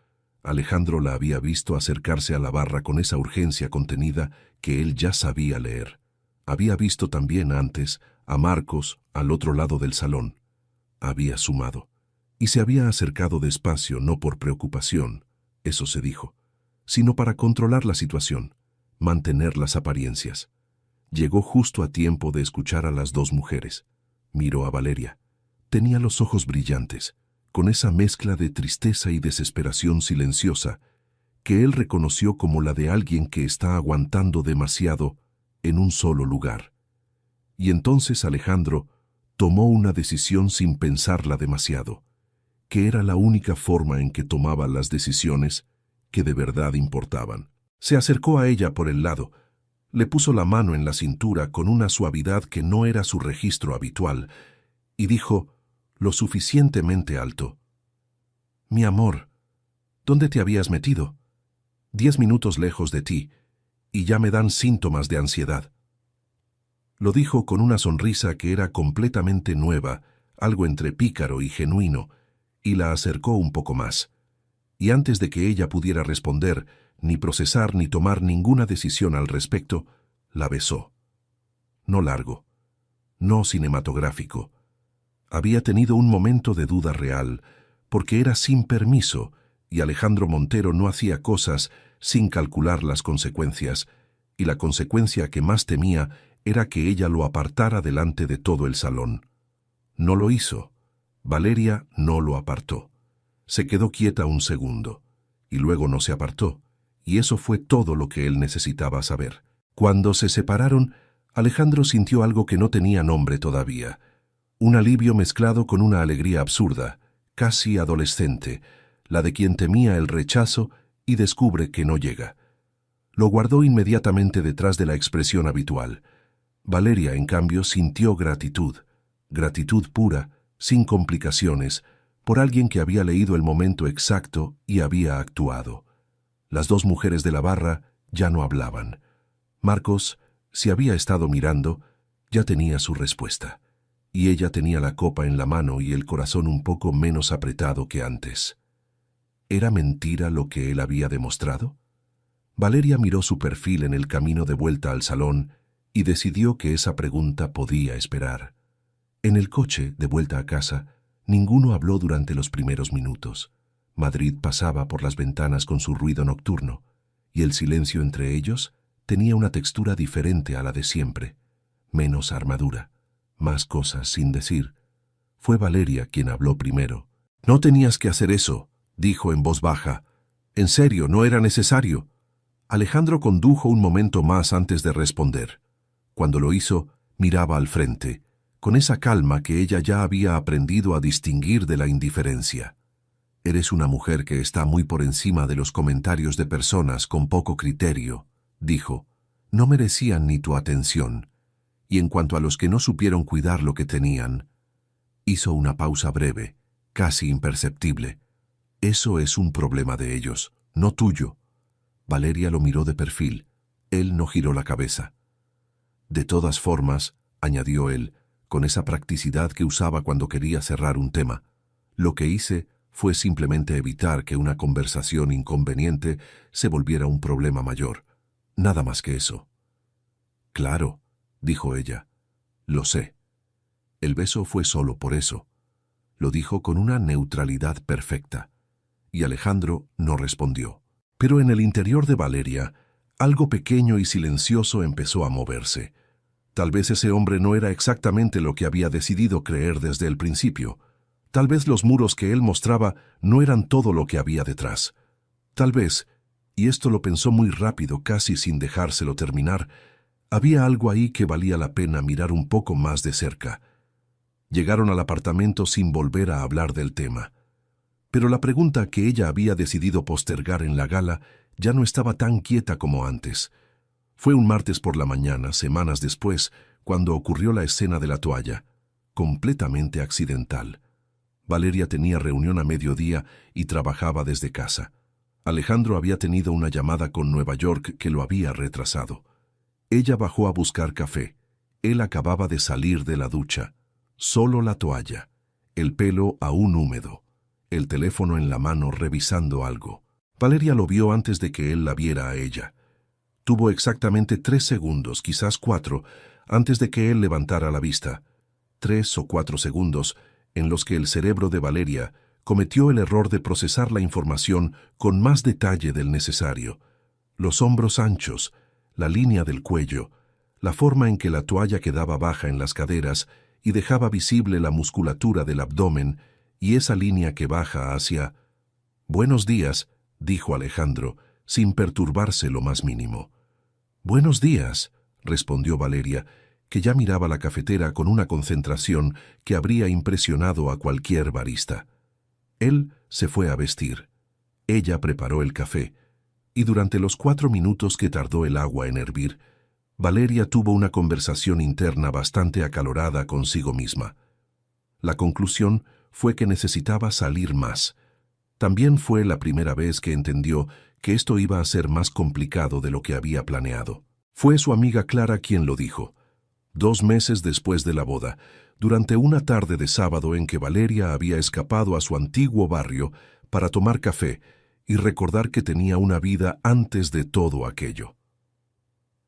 Alejandro la había visto acercarse a la barra con esa urgencia contenida que él ya sabía leer. Había visto también antes a Marcos al otro lado del salón. Había sumado. Y se había acercado despacio, no por preocupación, eso se dijo, sino para controlar la situación, mantener las apariencias. Llegó justo a tiempo de escuchar a las dos mujeres. Miró a Valeria. Tenía los ojos brillantes, con esa mezcla de tristeza y desesperación silenciosa que él reconoció como la de alguien que está aguantando demasiado en un solo lugar. Y entonces Alejandro tomó una decisión sin pensarla demasiado, que era la única forma en que tomaba las decisiones que de verdad importaban. Se acercó a ella por el lado, le puso la mano en la cintura con una suavidad que no era su registro habitual, y dijo, lo suficientemente alto: «Mi amor, ¿dónde te habías metido? 10 minutos lejos de ti, y ya me dan síntomas de ansiedad». Lo dijo con una sonrisa que era completamente nueva, algo entre pícaro y genuino, y la acercó un poco más. Y antes de que ella pudiera responder, ni procesar ni tomar ninguna decisión al respecto, la besó. No largo, no cinematográfico. Había tenido un momento de duda real, porque era sin permiso, y Alejandro Montero no hacía cosas sin calcular las consecuencias, y la consecuencia que más temía era que ella lo apartara delante de todo el salón. No lo hizo. Valeria no lo apartó. Se quedó quieta un segundo, y luego no se apartó, y eso fue todo lo que él necesitaba saber. Cuando se separaron, Alejandro sintió algo que no tenía nombre todavía. Un alivio mezclado con una alegría absurda, casi adolescente, la de quien temía el rechazo y descubre que no llega. Lo guardó inmediatamente detrás de la expresión habitual. Valeria, en cambio, sintió gratitud pura, sin complicaciones, por alguien que había leído el momento exacto y había actuado. Las dos mujeres de la barra ya no hablaban. Marcos, si había estado mirando, ya tenía su respuesta, y ella tenía la copa en la mano y el corazón un poco menos apretado que antes. ¿Era mentira lo que él había demostrado? Valeria miró su perfil en el camino de vuelta al salón y decidió que esa pregunta podía esperar. En el coche, de vuelta a casa, ninguno habló durante los primeros minutos. Madrid pasaba por las ventanas con su ruido nocturno, y el silencio entre ellos tenía una textura diferente a la de siempre. Menos armadura, más cosas sin decir. Fue Valeria quien habló primero. «No tenías que hacer eso», dijo en voz baja. «En serio, no era necesario». Alejandro condujo un momento más antes de responder. Cuando lo hizo, miraba al frente, con esa calma que ella ya había aprendido a distinguir de la indiferencia. «Eres una mujer que está muy por encima de los comentarios de personas con poco criterio», dijo. «No merecían ni tu atención. Y en cuanto a los que no supieron cuidar lo que tenían». Hizo una pausa breve, casi imperceptible. «Eso es un problema de ellos, no tuyo». Valeria lo miró de perfil. Él no giró la cabeza. «De todas formas», añadió él, con esa practicidad que usaba cuando quería cerrar un tema, «lo que hice fue simplemente evitar que una conversación inconveniente se volviera un problema mayor. Nada más que eso». «Claro», dijo ella. «Lo sé». El beso fue solo por eso. Lo dijo con una neutralidad perfecta. Y Alejandro no respondió. Pero en el interior de Valeria, algo pequeño y silencioso empezó a moverse. Tal vez ese hombre no era exactamente lo que había decidido creer desde el principio. Tal vez los muros que él mostraba no eran todo lo que había detrás. Tal vez, y esto lo pensó muy rápido, casi sin dejárselo terminar, había algo ahí que valía la pena mirar un poco más de cerca. Llegaron al apartamento sin volver a hablar del tema. Pero la pregunta que ella había decidido postergar en la gala ya no estaba tan quieta como antes. Fue un martes por la mañana, semanas después, cuando ocurrió la escena de la toalla, completamente accidental. Valeria tenía reunión a mediodía y trabajaba desde casa. Alejandro había tenido una llamada con Nueva York que lo había retrasado. Ella bajó a buscar café. Él acababa de salir de la ducha. Solo la toalla, el pelo aún húmedo, el teléfono en la mano revisando algo. Valeria lo vio antes de que él la viera a ella. Tuvo exactamente 3 segundos, quizás 4, antes de que él levantara la vista. 3 o 4 segundos en los que el cerebro de Valeria cometió el error de procesar la información con más detalle del necesario. Los hombros anchos, la línea del cuello, la forma en que la toalla quedaba baja en las caderas y dejaba visible la musculatura del abdomen y esa línea que baja hacia... «Buenos días», dijo Alejandro, sin perturbarse lo más mínimo. «Buenos días», respondió Valeria, que ya miraba la cafetera con una concentración que habría impresionado a cualquier barista. Él se fue a vestir. Ella preparó el café, y durante los 4 minutos que tardó el agua en hervir, Valeria tuvo una conversación interna bastante acalorada consigo misma. La conclusión fue que necesitaba salir más. También fue la primera vez que entendió que esto iba a ser más complicado de lo que había planeado. Fue su amiga Clara quien lo dijo. 2 meses después de la boda, durante una tarde de sábado en que Valeria había escapado a su antiguo barrio para tomar café y recordar que tenía una vida antes de todo aquello.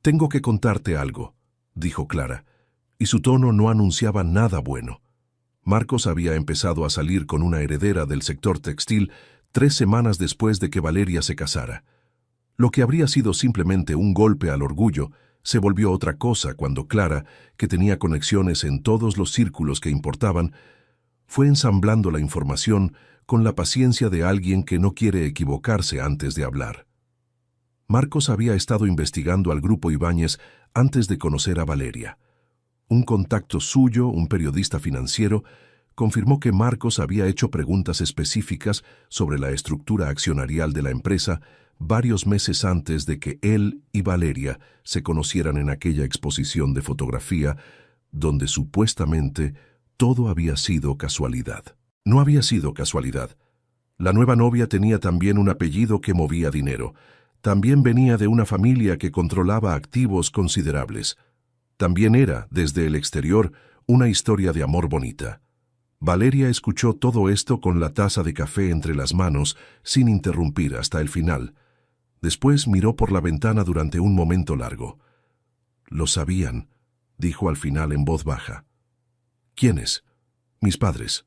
«Tengo que contarte algo», dijo Clara, y su tono no anunciaba nada bueno. Marcos había empezado a salir con una heredera del sector textil 3 semanas después de que Valeria se casara. Lo que habría sido simplemente un golpe al orgullo se volvió otra cosa cuando Clara, que tenía conexiones en todos los círculos que importaban, fue ensamblando la información con la paciencia de alguien que no quiere equivocarse antes de hablar. Marcos había estado investigando al grupo Ibáñez antes de conocer a Valeria. Un contacto suyo, un periodista financiero, confirmó que Marcos había hecho preguntas específicas sobre la estructura accionarial de la empresa varios meses antes de que él y Valeria se conocieran en aquella exposición de fotografía donde supuestamente todo había sido casualidad. No había sido casualidad. La nueva novia tenía también un apellido que movía dinero. También venía de una familia que controlaba activos considerables. También era, desde el exterior, una historia de amor bonita. Valeria escuchó todo esto con la taza de café entre las manos, sin interrumpir hasta el final. Después miró por la ventana durante un momento largo. «Lo sabían», dijo al final en voz baja. «¿Quiénes?» «Mis padres.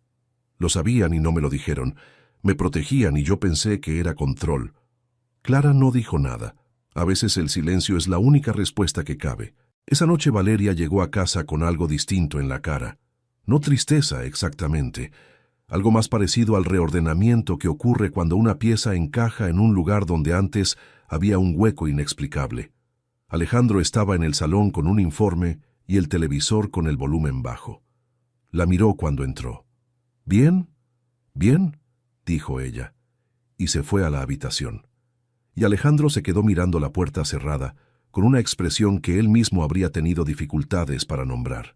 Lo sabían y no me lo dijeron. Me protegían y yo pensé que era control». Clara no dijo nada. A veces el silencio es la única respuesta que cabe. Esa noche Valeria llegó a casa con algo distinto en la cara. No tristeza exactamente, algo más parecido al reordenamiento que ocurre cuando una pieza encaja en un lugar donde antes había un hueco inexplicable. Alejandro estaba en el salón con un informe y el televisor con el volumen bajo. La miró cuando entró. «¿Bien? ¿Bien?», dijo ella, y se fue a la habitación. Y Alejandro se quedó mirando la puerta cerrada, con una expresión que él mismo habría tenido dificultades para nombrar.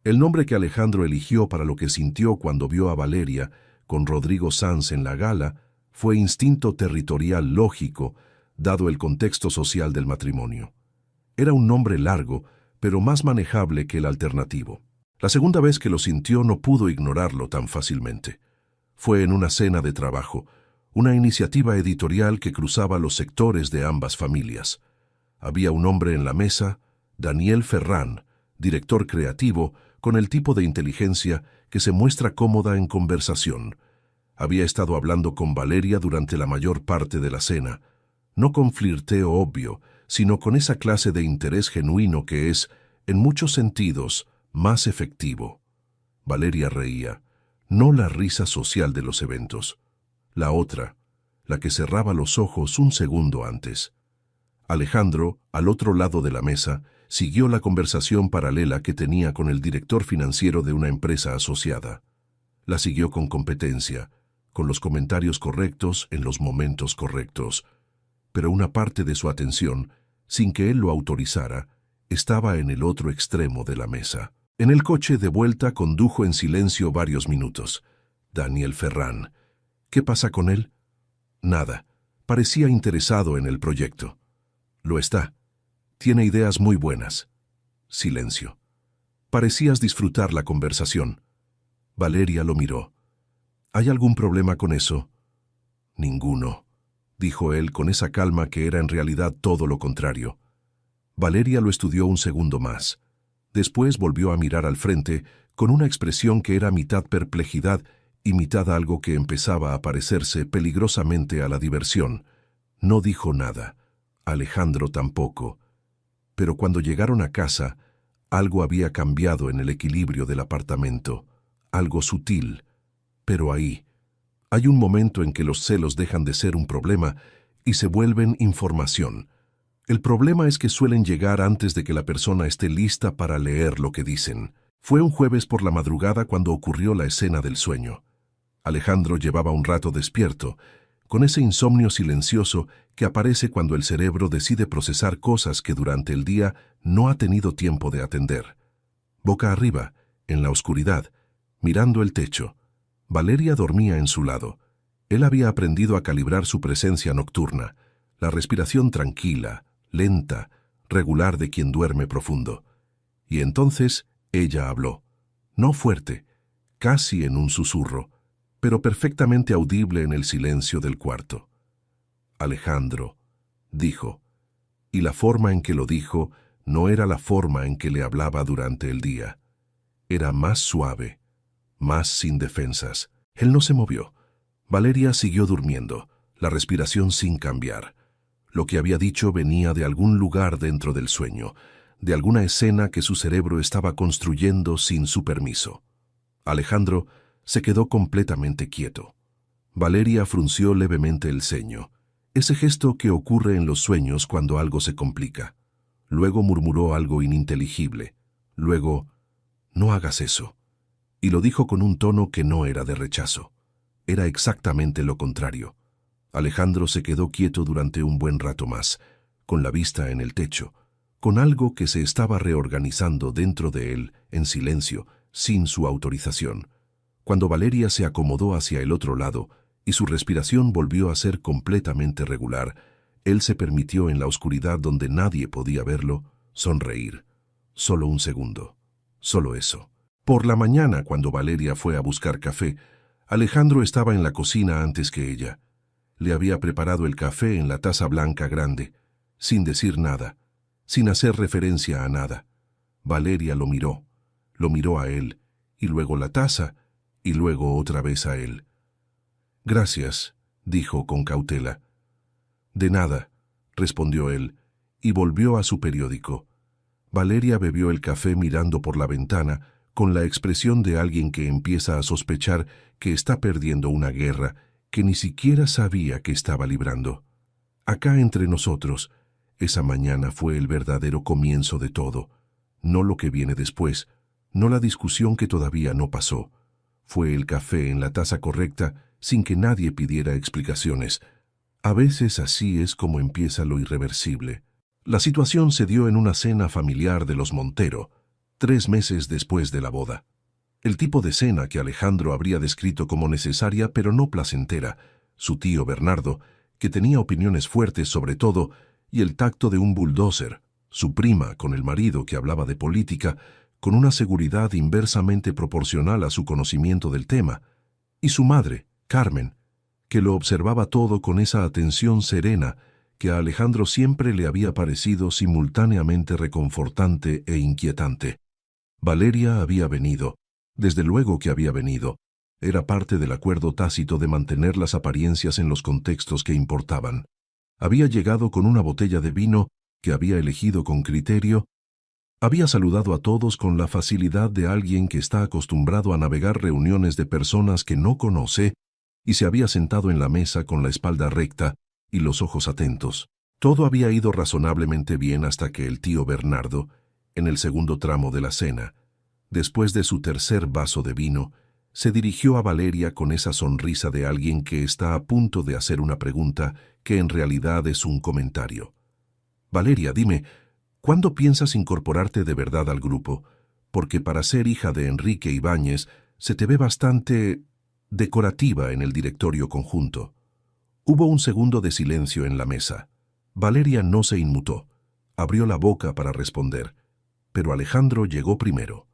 El nombre que Alejandro eligió para lo que sintió cuando vio a Valeria con Rodrigo Sanz en la gala fue instinto territorial lógico, dado el contexto social del matrimonio. Era un nombre largo, pero más manejable que el alternativo. La segunda vez que lo sintió no pudo ignorarlo tan fácilmente. Fue en una cena de trabajo, una iniciativa editorial que cruzaba los sectores de ambas familias. Había un hombre en la mesa, Daniel Ferrán, director creativo, con el tipo de inteligencia que se muestra cómoda en conversación. Había estado hablando con Valeria durante la mayor parte de la cena, no con flirteo obvio, sino con esa clase de interés genuino que es, en muchos sentidos, más efectivo. Valeria reía, no la risa social de los eventos. La otra, la que cerraba los ojos un segundo antes. Alejandro, al otro lado de la mesa, siguió la conversación paralela que tenía con el director financiero de una empresa asociada. La siguió con competencia, con los comentarios correctos en los momentos correctos. Pero una parte de su atención, sin que él lo autorizara, estaba en el otro extremo de la mesa. En el coche de vuelta condujo en silencio varios minutos. Daniel Ferrán. ¿Qué pasa con él? Nada. Parecía interesado en el proyecto. Lo está. Tiene ideas muy buenas. Silencio. Parecías disfrutar la conversación. Valeria lo miró. ¿Hay algún problema con eso? Ninguno, dijo él con esa calma que era en realidad todo lo contrario. Valeria lo estudió un segundo más. Después volvió a mirar al frente con una expresión que era mitad perplejidad y mitad algo que empezaba a parecerse peligrosamente a la diversión. No dijo nada. Alejandro tampoco. Pero cuando llegaron a casa, algo había cambiado en el equilibrio del apartamento. Algo sutil. Pero ahí. Hay un momento en que los celos dejan de ser un problema y se vuelven información. El problema es que suelen llegar antes de que la persona esté lista para leer lo que dicen. Fue un jueves por la madrugada cuando ocurrió la escena del sueño. Alejandro llevaba un rato despierto, con ese insomnio silencioso que aparece cuando el cerebro decide procesar cosas que durante el día no ha tenido tiempo de atender. Boca arriba, en la oscuridad, mirando el techo, Valeria dormía en su lado. Él había aprendido a calibrar su presencia nocturna, la respiración tranquila, lenta, regular de quien duerme profundo. Y entonces ella habló, no fuerte, casi en un susurro, pero perfectamente audible en el silencio del cuarto. Alejandro, dijo, y la forma en que lo dijo no era la forma en que le hablaba durante el día. Era más suave, más sin defensas. Él no se movió. Valeria siguió durmiendo, la respiración sin cambiar. Lo que había dicho venía de algún lugar dentro del sueño, de alguna escena que su cerebro estaba construyendo sin su permiso. Alejandro se quedó completamente quieto. Valeria frunció levemente el ceño, Ese gesto que ocurre en los sueños cuando algo se complica. Luego murmuró algo ininteligible. Luego, no hagas eso. Y lo dijo con un tono que no era de rechazo. Era exactamente lo contrario. Alejandro se quedó quieto durante un buen rato más, con la vista en el techo, con algo que se estaba reorganizando dentro de él, en silencio, sin su autorización. Cuando Valeria se acomodó hacia el otro lado y su respiración volvió a ser completamente regular, él se permitió en la oscuridad donde nadie podía verlo, sonreír. Solo un segundo. Solo eso. Por la mañana, cuando Valeria fue a buscar café, Alejandro estaba en la cocina antes que ella. Le había preparado el café en la taza blanca grande, sin decir nada, sin hacer referencia a nada. Valeria lo miró a él, y luego la taza, y luego otra vez a él. «Gracias», dijo con cautela. «De nada», respondió él, y volvió a su periódico. Valeria bebió el café mirando por la ventana, con la expresión de alguien que empieza a sospechar que está perdiendo una guerra que ni siquiera sabía que estaba librando. Acá entre nosotros, esa mañana fue el verdadero comienzo de todo, no lo que viene después, no la discusión que todavía no pasó. Fue el café en la taza correcta sin que nadie pidiera explicaciones. A veces así es como empieza lo irreversible. La situación se dio en una cena familiar de los Montero, 3 meses después de la boda. El tipo de cena que Alejandro habría descrito como necesaria pero no placentera, su tío Bernardo, que tenía opiniones fuertes sobre todo, y el tacto de un bulldozer, su prima con el marido que hablaba de política, con una seguridad inversamente proporcional a su conocimiento del tema, y su madre, Carmen, que lo observaba todo con esa atención serena que a Alejandro siempre le había parecido simultáneamente reconfortante e inquietante. Valeria había venido, desde luego que había venido. Era parte del acuerdo tácito de mantener las apariencias en los contextos que importaban. Había llegado con una botella de vino que había elegido con criterio. Había saludado a todos con la facilidad de alguien que está acostumbrado a navegar reuniones de personas que no conoce y se había sentado en la mesa con la espalda recta y los ojos atentos. Todo había ido razonablemente bien hasta que el tío Bernardo, en el segundo tramo de la cena, después de su tercer vaso de vino, se dirigió a Valeria con esa sonrisa de alguien que está a punto de hacer una pregunta que en realidad es un comentario. «Valeria, dime, ¿cuándo piensas incorporarte de verdad al grupo? Porque para ser hija de Enrique Ibáñez se te ve bastante decorativa en el directorio conjunto». Hubo un segundo de silencio en la mesa. Valeria no se inmutó. Abrió la boca para responder, pero Alejandro llegó primero.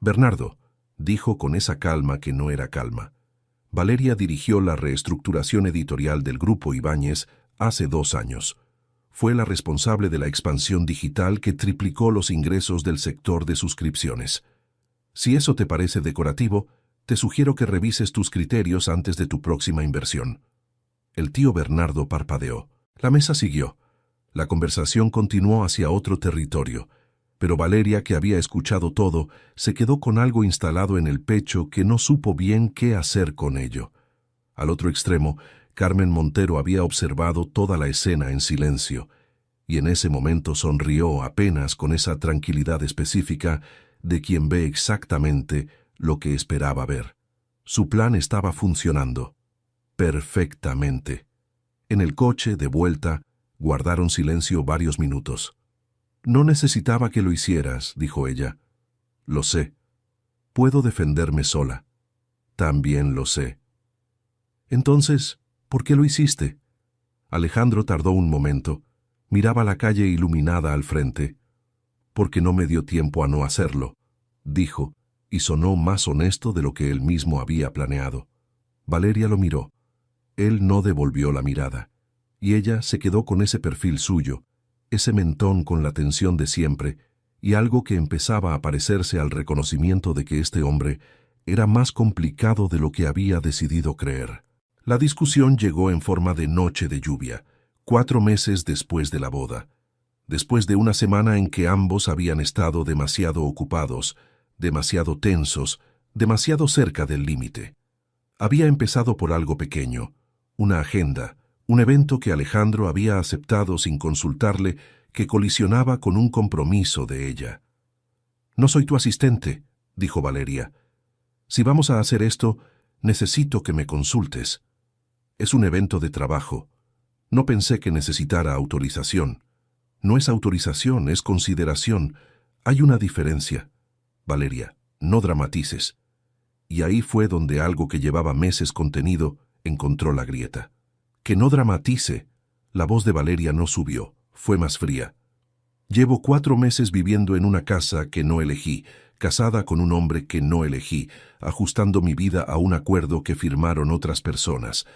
«Bernardo», dijo con esa calma que no era calma. Valeria dirigió la reestructuración editorial del Grupo Ibáñez hace 2 años. Fue la responsable de la expansión digital que triplicó los ingresos del sector de suscripciones. Si eso te parece decorativo, te sugiero que revises tus criterios antes de tu próxima inversión. El tío Bernardo parpadeó. La mesa siguió. La conversación continuó hacia otro territorio, pero Valeria, que había escuchado todo, se quedó con algo instalado en el pecho que no supo bien qué hacer con ello. Al otro extremo, Carmen Montero había observado toda la escena en silencio, y en ese momento sonrió apenas con esa tranquilidad específica de quien ve exactamente lo que esperaba ver. Su plan estaba funcionando. Perfectamente. En el coche, de vuelta, guardaron silencio varios minutos. «No necesitaba que lo hicieras», dijo ella. «Lo sé. Puedo defenderme sola». «También lo sé». «Entonces, ¿por qué lo hiciste?» Alejandro tardó un momento. Miraba la calle iluminada al frente. «Porque no me dio tiempo a no hacerlo», dijo, y sonó más honesto de lo que él mismo había planeado. Valeria lo miró. Él no devolvió la mirada, y ella se quedó con ese perfil suyo, ese mentón con la tensión de siempre, y algo que empezaba a parecerse al reconocimiento de que este hombre era más complicado de lo que había decidido creer. La discusión llegó en forma de noche de lluvia, 4 meses después de la boda, después de una semana en que ambos habían estado demasiado ocupados, demasiado tensos, demasiado cerca del límite. Había empezado por algo pequeño, una agenda, Un evento que Alejandro había aceptado sin consultarle, que colisionaba con un compromiso de ella. «No soy tu asistente», dijo Valeria. «Si vamos a hacer esto, necesito que me consultes. Es un evento de trabajo. No pensé que necesitara autorización. No es autorización, es consideración. Hay una diferencia. Valeria, no dramatices». Y ahí fue donde algo que llevaba meses contenido encontró la grieta. «Que no dramatice». La voz de Valeria no subió, fue más fría. «Llevo 4 meses viviendo en una casa que no elegí, casada con un hombre que no elegí, ajustando mi vida a un acuerdo que firmaron otras personas.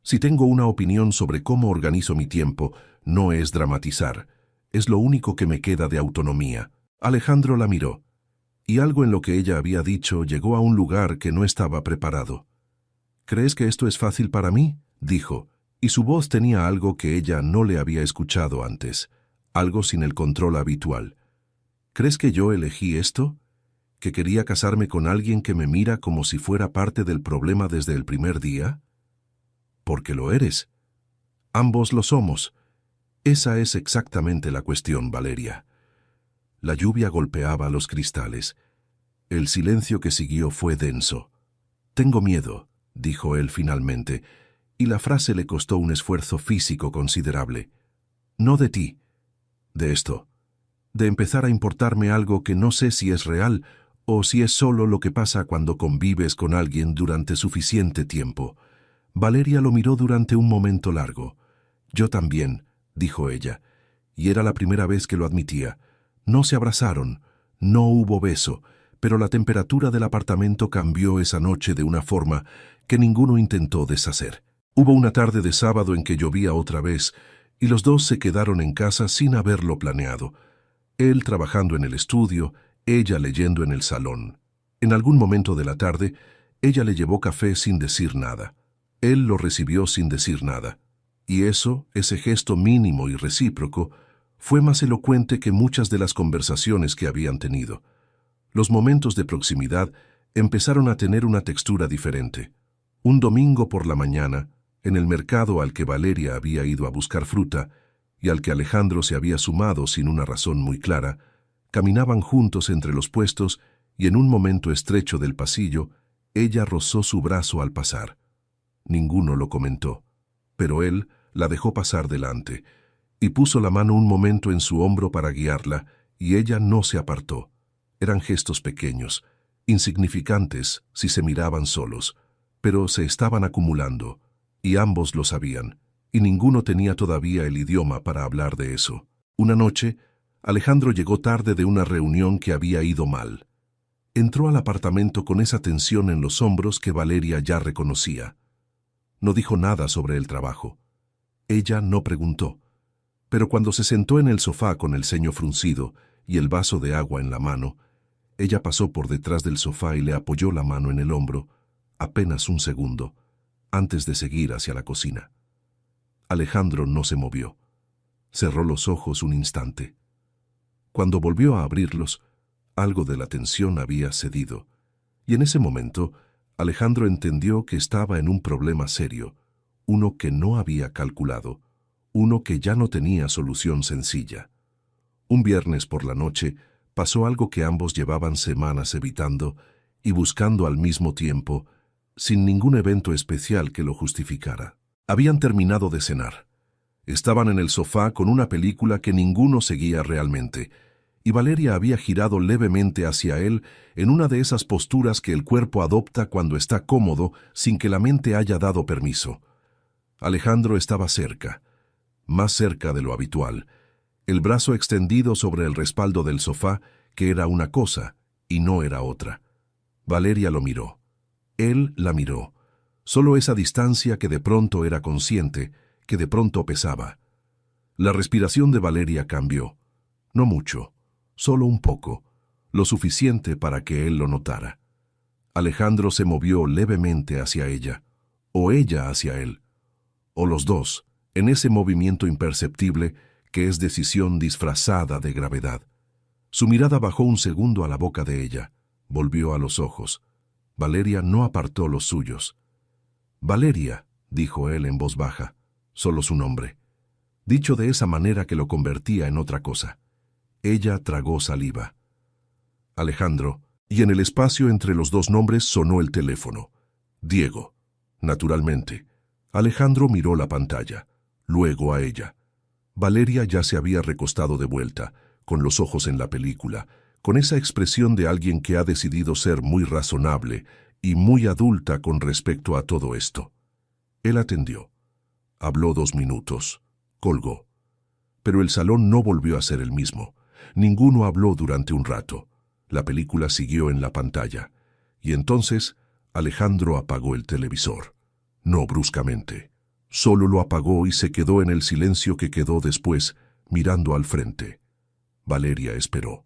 Si tengo una opinión sobre cómo organizo mi tiempo, no es dramatizar. Es lo único que me queda de autonomía». Alejandro la miró, y algo en lo que ella había dicho llegó a un lugar que no estaba preparado. «¿Crees que esto es fácil para mí?», dijo, y su voz tenía algo que ella no le había escuchado antes, algo sin el control habitual. «¿Crees que yo elegí esto? ¿Que quería casarme con alguien que me mira como si fuera parte del problema desde el primer día? Porque lo eres. Ambos lo somos. Esa es exactamente la cuestión, Valeria». La lluvia golpeaba los cristales. El silencio que siguió fue denso. «Tengo miedo», dijo él finalmente, y la frase le costó un esfuerzo físico considerable. «No de ti, de esto, de empezar a importarme algo que no sé si es real o si es solo lo que pasa cuando convives con alguien durante suficiente tiempo». Valeria lo miró durante un momento largo. «Yo también», dijo ella, y era la primera vez que lo admitía. No se abrazaron, no hubo beso, pero la temperatura del apartamento cambió esa noche de una forma que ninguno intentó deshacer. Hubo una tarde de sábado en que llovía otra vez, y los dos se quedaron en casa sin haberlo planeado. Él trabajando en el estudio, ella leyendo en el salón. En algún momento de la tarde, ella le llevó café sin decir nada. Él lo recibió sin decir nada. Y eso, ese gesto mínimo y recíproco, fue más elocuente que muchas de las conversaciones que habían tenido. Los momentos de proximidad empezaron a tener una textura diferente. Un domingo por la mañana, en el mercado al que Valeria había ido a buscar fruta y al que Alejandro se había sumado sin una razón muy clara, caminaban juntos entre los puestos y en un momento estrecho del pasillo, ella rozó su brazo al pasar. Ninguno lo comentó, pero él la dejó pasar delante y puso la mano un momento en su hombro para guiarla, y ella no se apartó. Eran gestos pequeños, insignificantes si se miraban solos, pero se estaban acumulando, y ambos lo sabían, y ninguno tenía todavía el idioma para hablar de eso. Una noche, Alejandro llegó tarde de una reunión que había ido mal. Entró al apartamento con esa tensión en los hombros que Valeria ya reconocía. No dijo nada sobre el trabajo. Ella no preguntó. Pero cuando se sentó en el sofá con el ceño fruncido y el vaso de agua en la mano, ella pasó por detrás del sofá y le apoyó la mano en el hombro, apenas un segundo, antes de seguir hacia la cocina. Alejandro no se movió. Cerró los ojos un instante. Cuando volvió a abrirlos, algo de la tensión había cedido, y en ese momento Alejandro entendió que estaba en un problema serio, uno que no había calculado, uno que ya no tenía solución sencilla. Un viernes por la noche pasó algo que ambos llevaban semanas evitando y buscando al mismo tiempo, sin ningún evento especial que lo justificara. Habían terminado de cenar. Estaban en el sofá con una película que ninguno seguía realmente, y Valeria había girado levemente hacia él en una de esas posturas que el cuerpo adopta cuando está cómodo sin que la mente haya dado permiso. Alejandro estaba cerca, más cerca de lo habitual, el brazo extendido sobre el respaldo del sofá, que era una cosa y no era otra. Valeria lo miró. Él la miró. Solo esa distancia que de pronto era consciente, que de pronto pesaba. La respiración de Valeria cambió. No mucho, solo un poco, lo suficiente para que él lo notara. Alejandro se movió levemente hacia ella, o ella hacia él, o los dos, en ese movimiento imperceptible que es decisión disfrazada de gravedad. Su mirada bajó un segundo a la boca de ella, volvió a los ojos. Valeria no apartó los suyos. «Valeria», dijo él en voz baja, solo su nombre, dicho de esa manera que lo convertía en otra cosa. Ella tragó saliva. Alejandro, y en el espacio entre los dos nombres sonó el teléfono. Diego. Naturalmente. Alejandro miró la pantalla, luego a ella. Valeria ya se había recostado de vuelta, con los ojos en la película, con esa expresión de alguien que ha decidido ser muy razonable y muy adulta con respecto a todo esto. Él atendió. Habló 2 minutos. Colgó. Pero el salón no volvió a ser el mismo. Ninguno habló durante un rato. La película siguió en la pantalla. Y entonces Alejandro apagó el televisor. No bruscamente. Solo lo apagó y se quedó en el silencio que quedó después, mirando al frente. Valeria esperó.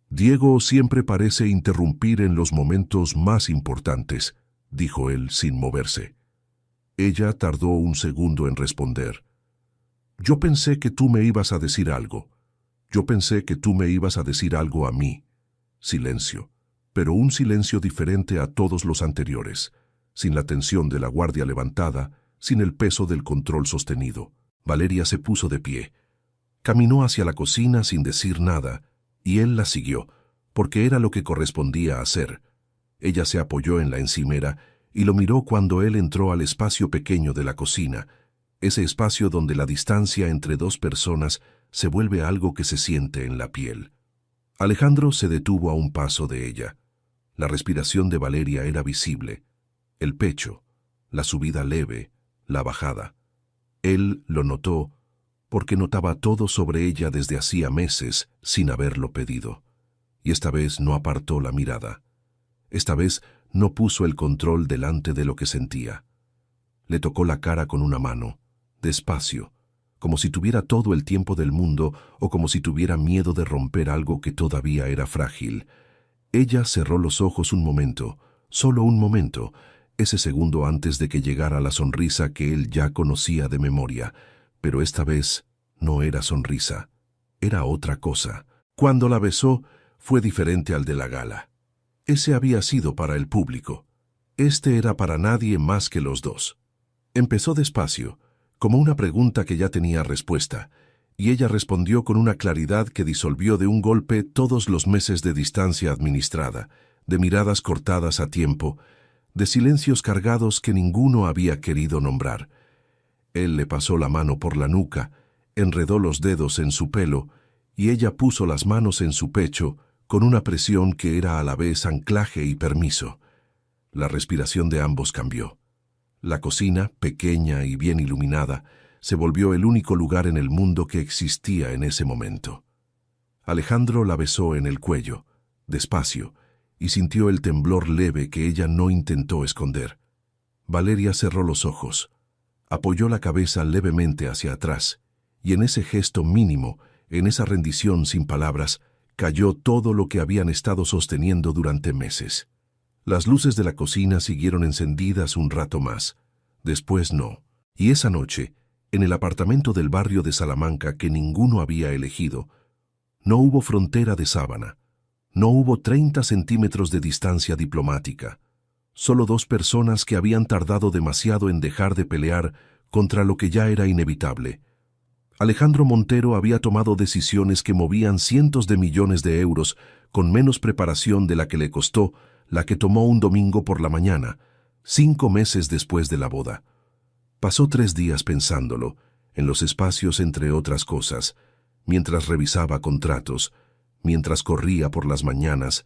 Diego siempre parece interrumpir en los momentos más importantes, dijo él sin moverse. Ella tardó un segundo en responder. Yo pensé que tú me ibas a decir algo. Yo pensé que tú me ibas a decir algo a mí. Silencio, pero un silencio diferente a todos los anteriores, sin la tensión de la guardia levantada, sin el peso del control sostenido. Valeria se puso de pie. Caminó hacia la cocina sin decir nada, y él la siguió, porque era lo que correspondía hacer. Ella se apoyó en la encimera y lo miró cuando él entró al espacio pequeño de la cocina, ese espacio donde la distancia entre dos personas se vuelve algo que se siente en la piel. Alejandro se detuvo a un paso de ella. La respiración de Valeria era visible. El pecho, la subida leve, la bajada. Él lo notó porque notaba todo sobre ella desde hacía meses sin haberlo pedido. Y esta vez no apartó la mirada. Esta vez no puso el control delante de lo que sentía. Le tocó la cara con una mano, despacio, como si tuviera todo el tiempo del mundo o como si tuviera miedo de romper algo que todavía era frágil. Ella cerró los ojos un momento, solo un momento, ese segundo antes de que llegara la sonrisa que él ya conocía de memoria, pero esta vez no era sonrisa, era otra cosa. Cuando la besó, fue diferente al de la gala. Ese había sido para el público. Este era para nadie más que los dos. Empezó despacio, como una pregunta que ya tenía respuesta, y ella respondió con una claridad que disolvió de un golpe todos los meses de distancia administrada, de miradas cortadas a tiempo, de silencios cargados que ninguno había querido nombrar. Él le pasó la mano por la nuca, enredó los dedos en su pelo, y ella puso las manos en su pecho con una presión que era a la vez anclaje y permiso. La respiración de ambos cambió. La cocina, pequeña y bien iluminada, se volvió el único lugar en el mundo que existía en ese momento. Alejandro la besó en el cuello, despacio, y sintió el temblor leve que ella no intentó esconder. Valeria cerró los ojos, apoyó la cabeza levemente hacia atrás, y en ese gesto mínimo, en esa rendición sin palabras, cayó todo lo que habían estado sosteniendo durante meses. Las luces de la cocina siguieron encendidas un rato más. Después no. Y esa noche, en el apartamento del barrio de Salamanca que ninguno había elegido, no hubo frontera de sábana. No hubo 30 centímetros de distancia diplomática. Solo dos personas que habían tardado demasiado en dejar de pelear contra lo que ya era inevitable. Alejandro Montero había tomado decisiones que movían cientos de millones de euros con menos preparación de la que le costó la que tomó un domingo por la mañana, 5 meses después de la boda. Pasó 3 días pensándolo, en los espacios entre otras cosas, mientras revisaba contratos, mientras corría por las mañanas,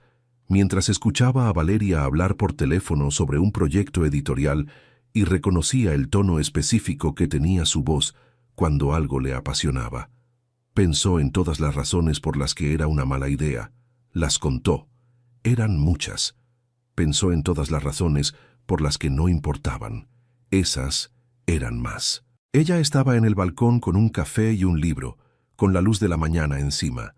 mientras escuchaba a Valeria hablar por teléfono sobre un proyecto editorial y reconocía el tono específico que tenía su voz cuando algo le apasionaba. Pensó en todas las razones por las que era una mala idea. Las contó. Eran muchas. Pensó en todas las razones por las que no importaban. Esas eran más. Ella estaba en el balcón con un café y un libro, con la luz de la mañana encima.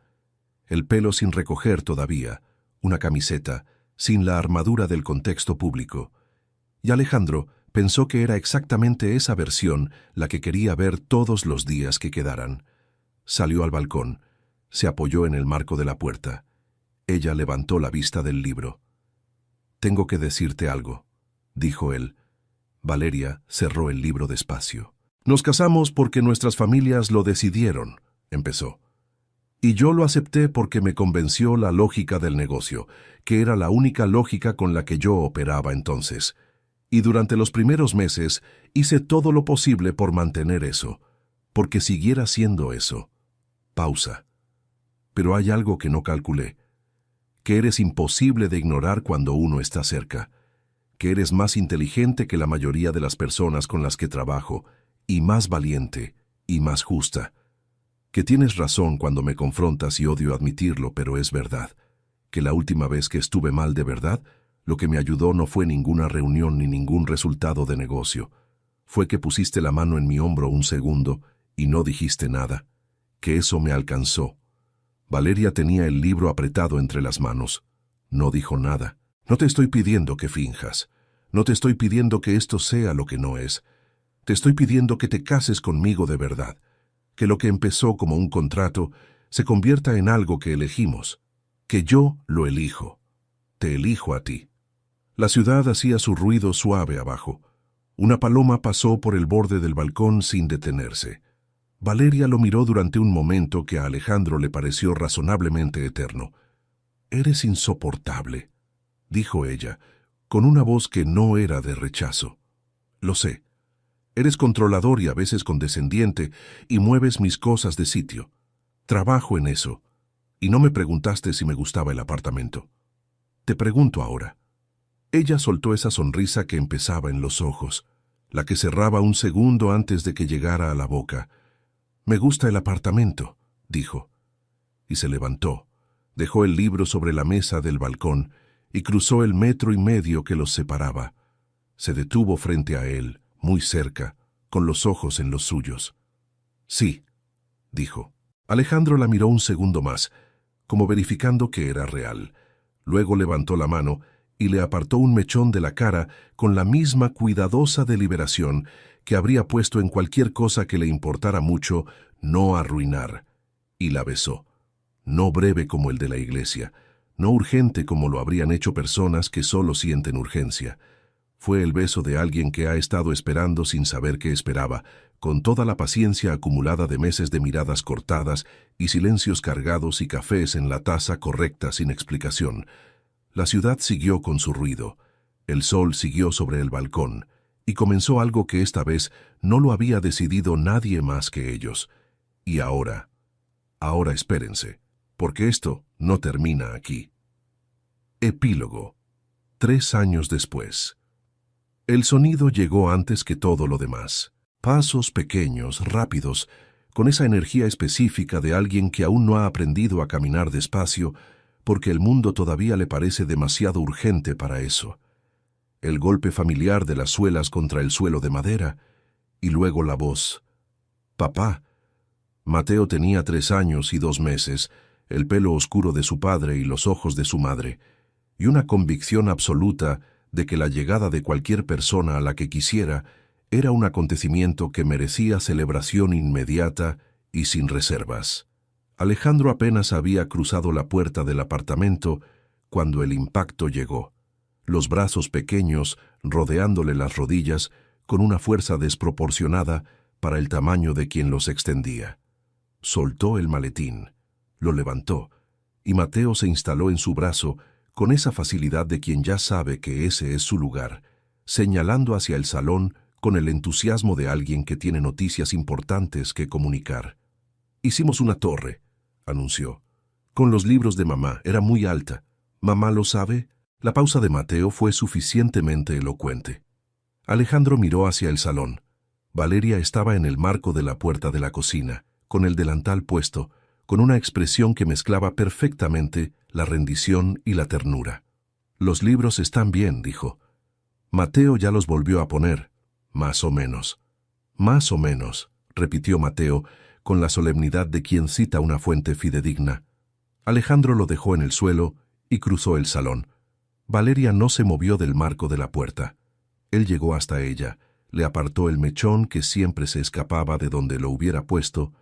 El pelo sin recoger todavía, una camiseta, sin la armadura del contexto público. Y Alejandro pensó que era exactamente esa versión la que quería ver todos los días que quedaran. Salió al balcón, se apoyó en el marco de la puerta. Ella levantó la vista del libro. «Tengo que decirte algo», dijo él. Valeria cerró el libro despacio. Nos casamos porque nuestras familias lo decidieron, empezó. Y yo lo acepté porque me convenció la lógica del negocio, que era la única lógica con la que yo operaba entonces. Y durante los primeros meses hice todo lo posible por mantener eso, porque siguiera siendo eso. Pausa. Pero hay algo que no calculé, que eres imposible de ignorar cuando uno está cerca, que eres más inteligente que la mayoría de las personas con las que trabajo, y más valiente, y más justa. Que tienes razón cuando me confrontas y odio admitirlo, pero es verdad, que la última vez que estuve mal de verdad, lo que me ayudó no fue ninguna reunión ni ningún resultado de negocio. Fue que pusiste la mano en mi hombro un segundo y no dijiste nada, que eso me alcanzó. Valeria tenía el libro apretado entre las manos. No dijo nada. No te estoy pidiendo que finjas. No te estoy pidiendo que esto sea lo que no es. Te estoy pidiendo que te cases conmigo de verdad, que lo que empezó como un contrato se convierta en algo que elegimos, que yo lo elijo. Te elijo a ti. La ciudad hacía su ruido suave abajo. Una paloma pasó por el borde del balcón sin detenerse. Valeria lo miró durante un momento que a Alejandro le pareció razonablemente eterno. «Eres insoportable», dijo ella, con una voz que no era de rechazo. «Lo sé. Eres controlador y a veces condescendiente y mueves mis cosas de sitio. Trabajo en eso. Y no me preguntaste si me gustaba el apartamento. Te pregunto ahora». Ella soltó esa sonrisa que empezaba en los ojos, la que cerraba un segundo antes de que llegara a la boca. «Me gusta el apartamento», dijo. Y se levantó, dejó el libro sobre la mesa del balcón y cruzó el 1,5 metros que los separaba. Se detuvo frente a él, muy cerca, con los ojos en los suyos. «Sí», dijo. Alejandro la miró un segundo más, como verificando que era real. Luego levantó la mano y le apartó un mechón de la cara con la misma cuidadosa deliberación que habría puesto en cualquier cosa que le importara mucho no arruinar, y la besó. No breve como el de la iglesia, no urgente como lo habrían hecho personas que solo sienten urgencia. Fue el beso de alguien que ha estado esperando sin saber qué esperaba, con toda la paciencia acumulada de meses de miradas cortadas y silencios cargados y cafés en la taza correcta sin explicación. La ciudad siguió con su ruido. El sol siguió sobre el balcón, y comenzó algo que esta vez no lo había decidido nadie más que ellos. Y ahora espérense, porque esto no termina aquí. Epílogo. 3 años después. El sonido llegó antes que todo lo demás. Pasos pequeños, rápidos, con esa energía específica de alguien que aún no ha aprendido a caminar despacio, porque el mundo todavía le parece demasiado urgente para eso. El golpe familiar de las suelas contra el suelo de madera, y luego la voz. «Papá». Mateo tenía 3 años y 2 meses, el pelo oscuro de su padre y los ojos de su madre, y una convicción absoluta de que la llegada de cualquier persona a la que quisiera era un acontecimiento que merecía celebración inmediata y sin reservas. Alejandro apenas había cruzado la puerta del apartamento cuando el impacto llegó, los brazos pequeños rodeándole las rodillas con una fuerza desproporcionada para el tamaño de quien los extendía. Soltó el maletín, lo levantó, y Mateo se instaló en su brazo con esa facilidad de quien ya sabe que ese es su lugar, señalando hacia el salón con el entusiasmo de alguien que tiene noticias importantes que comunicar. «Hicimos una torre», anunció. «Con los libros de mamá, era muy alta. ¿Mamá lo sabe?» La pausa de Mateo fue suficientemente elocuente. Alejandro miró hacia el salón. Valeria estaba en el marco de la puerta de la cocina, con el delantal puesto, con una expresión que mezclaba perfectamente la rendición y la ternura. «Los libros están bien», dijo. Mateo ya los volvió a poner. «Más o menos». «Más o menos», repitió Mateo, con la solemnidad de quien cita una fuente fidedigna. Alejandro lo dejó en el suelo y cruzó el salón. Valeria no se movió del marco de la puerta. Él llegó hasta ella, le apartó el mechón que siempre se escapaba de donde lo hubiera puesto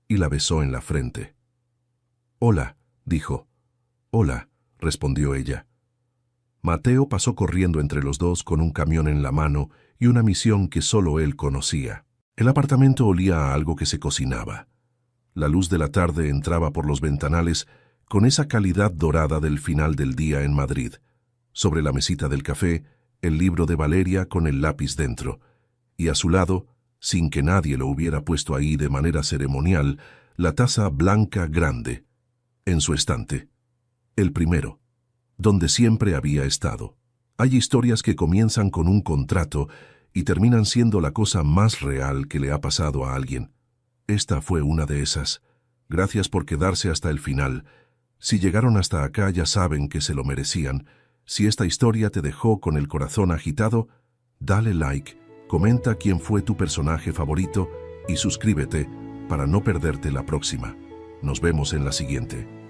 y la besó en la frente. «Hola», dijo. «Hola», respondió ella. Mateo pasó corriendo entre los dos con un camión en la mano y una misión que solo él conocía. El apartamento olía a algo que se cocinaba. La luz de la tarde entraba por los ventanales con esa calidad dorada del final del día en Madrid. Sobre la mesita del café, el libro de Valeria con el lápiz dentro, y a su lado, sin que nadie lo hubiera puesto ahí de manera ceremonial, la taza blanca grande, en su estante. El primero, donde siempre había estado. Hay historias que comienzan con un contrato y terminan siendo la cosa más real que le ha pasado a alguien. Esta fue una de esas. Gracias por quedarse hasta el final. Si llegaron hasta acá ya saben que se lo merecían. Si esta historia te dejó con el corazón agitado, dale like, comenta quién fue tu personaje favorito y suscríbete para no perderte la próxima. Nos vemos en la siguiente.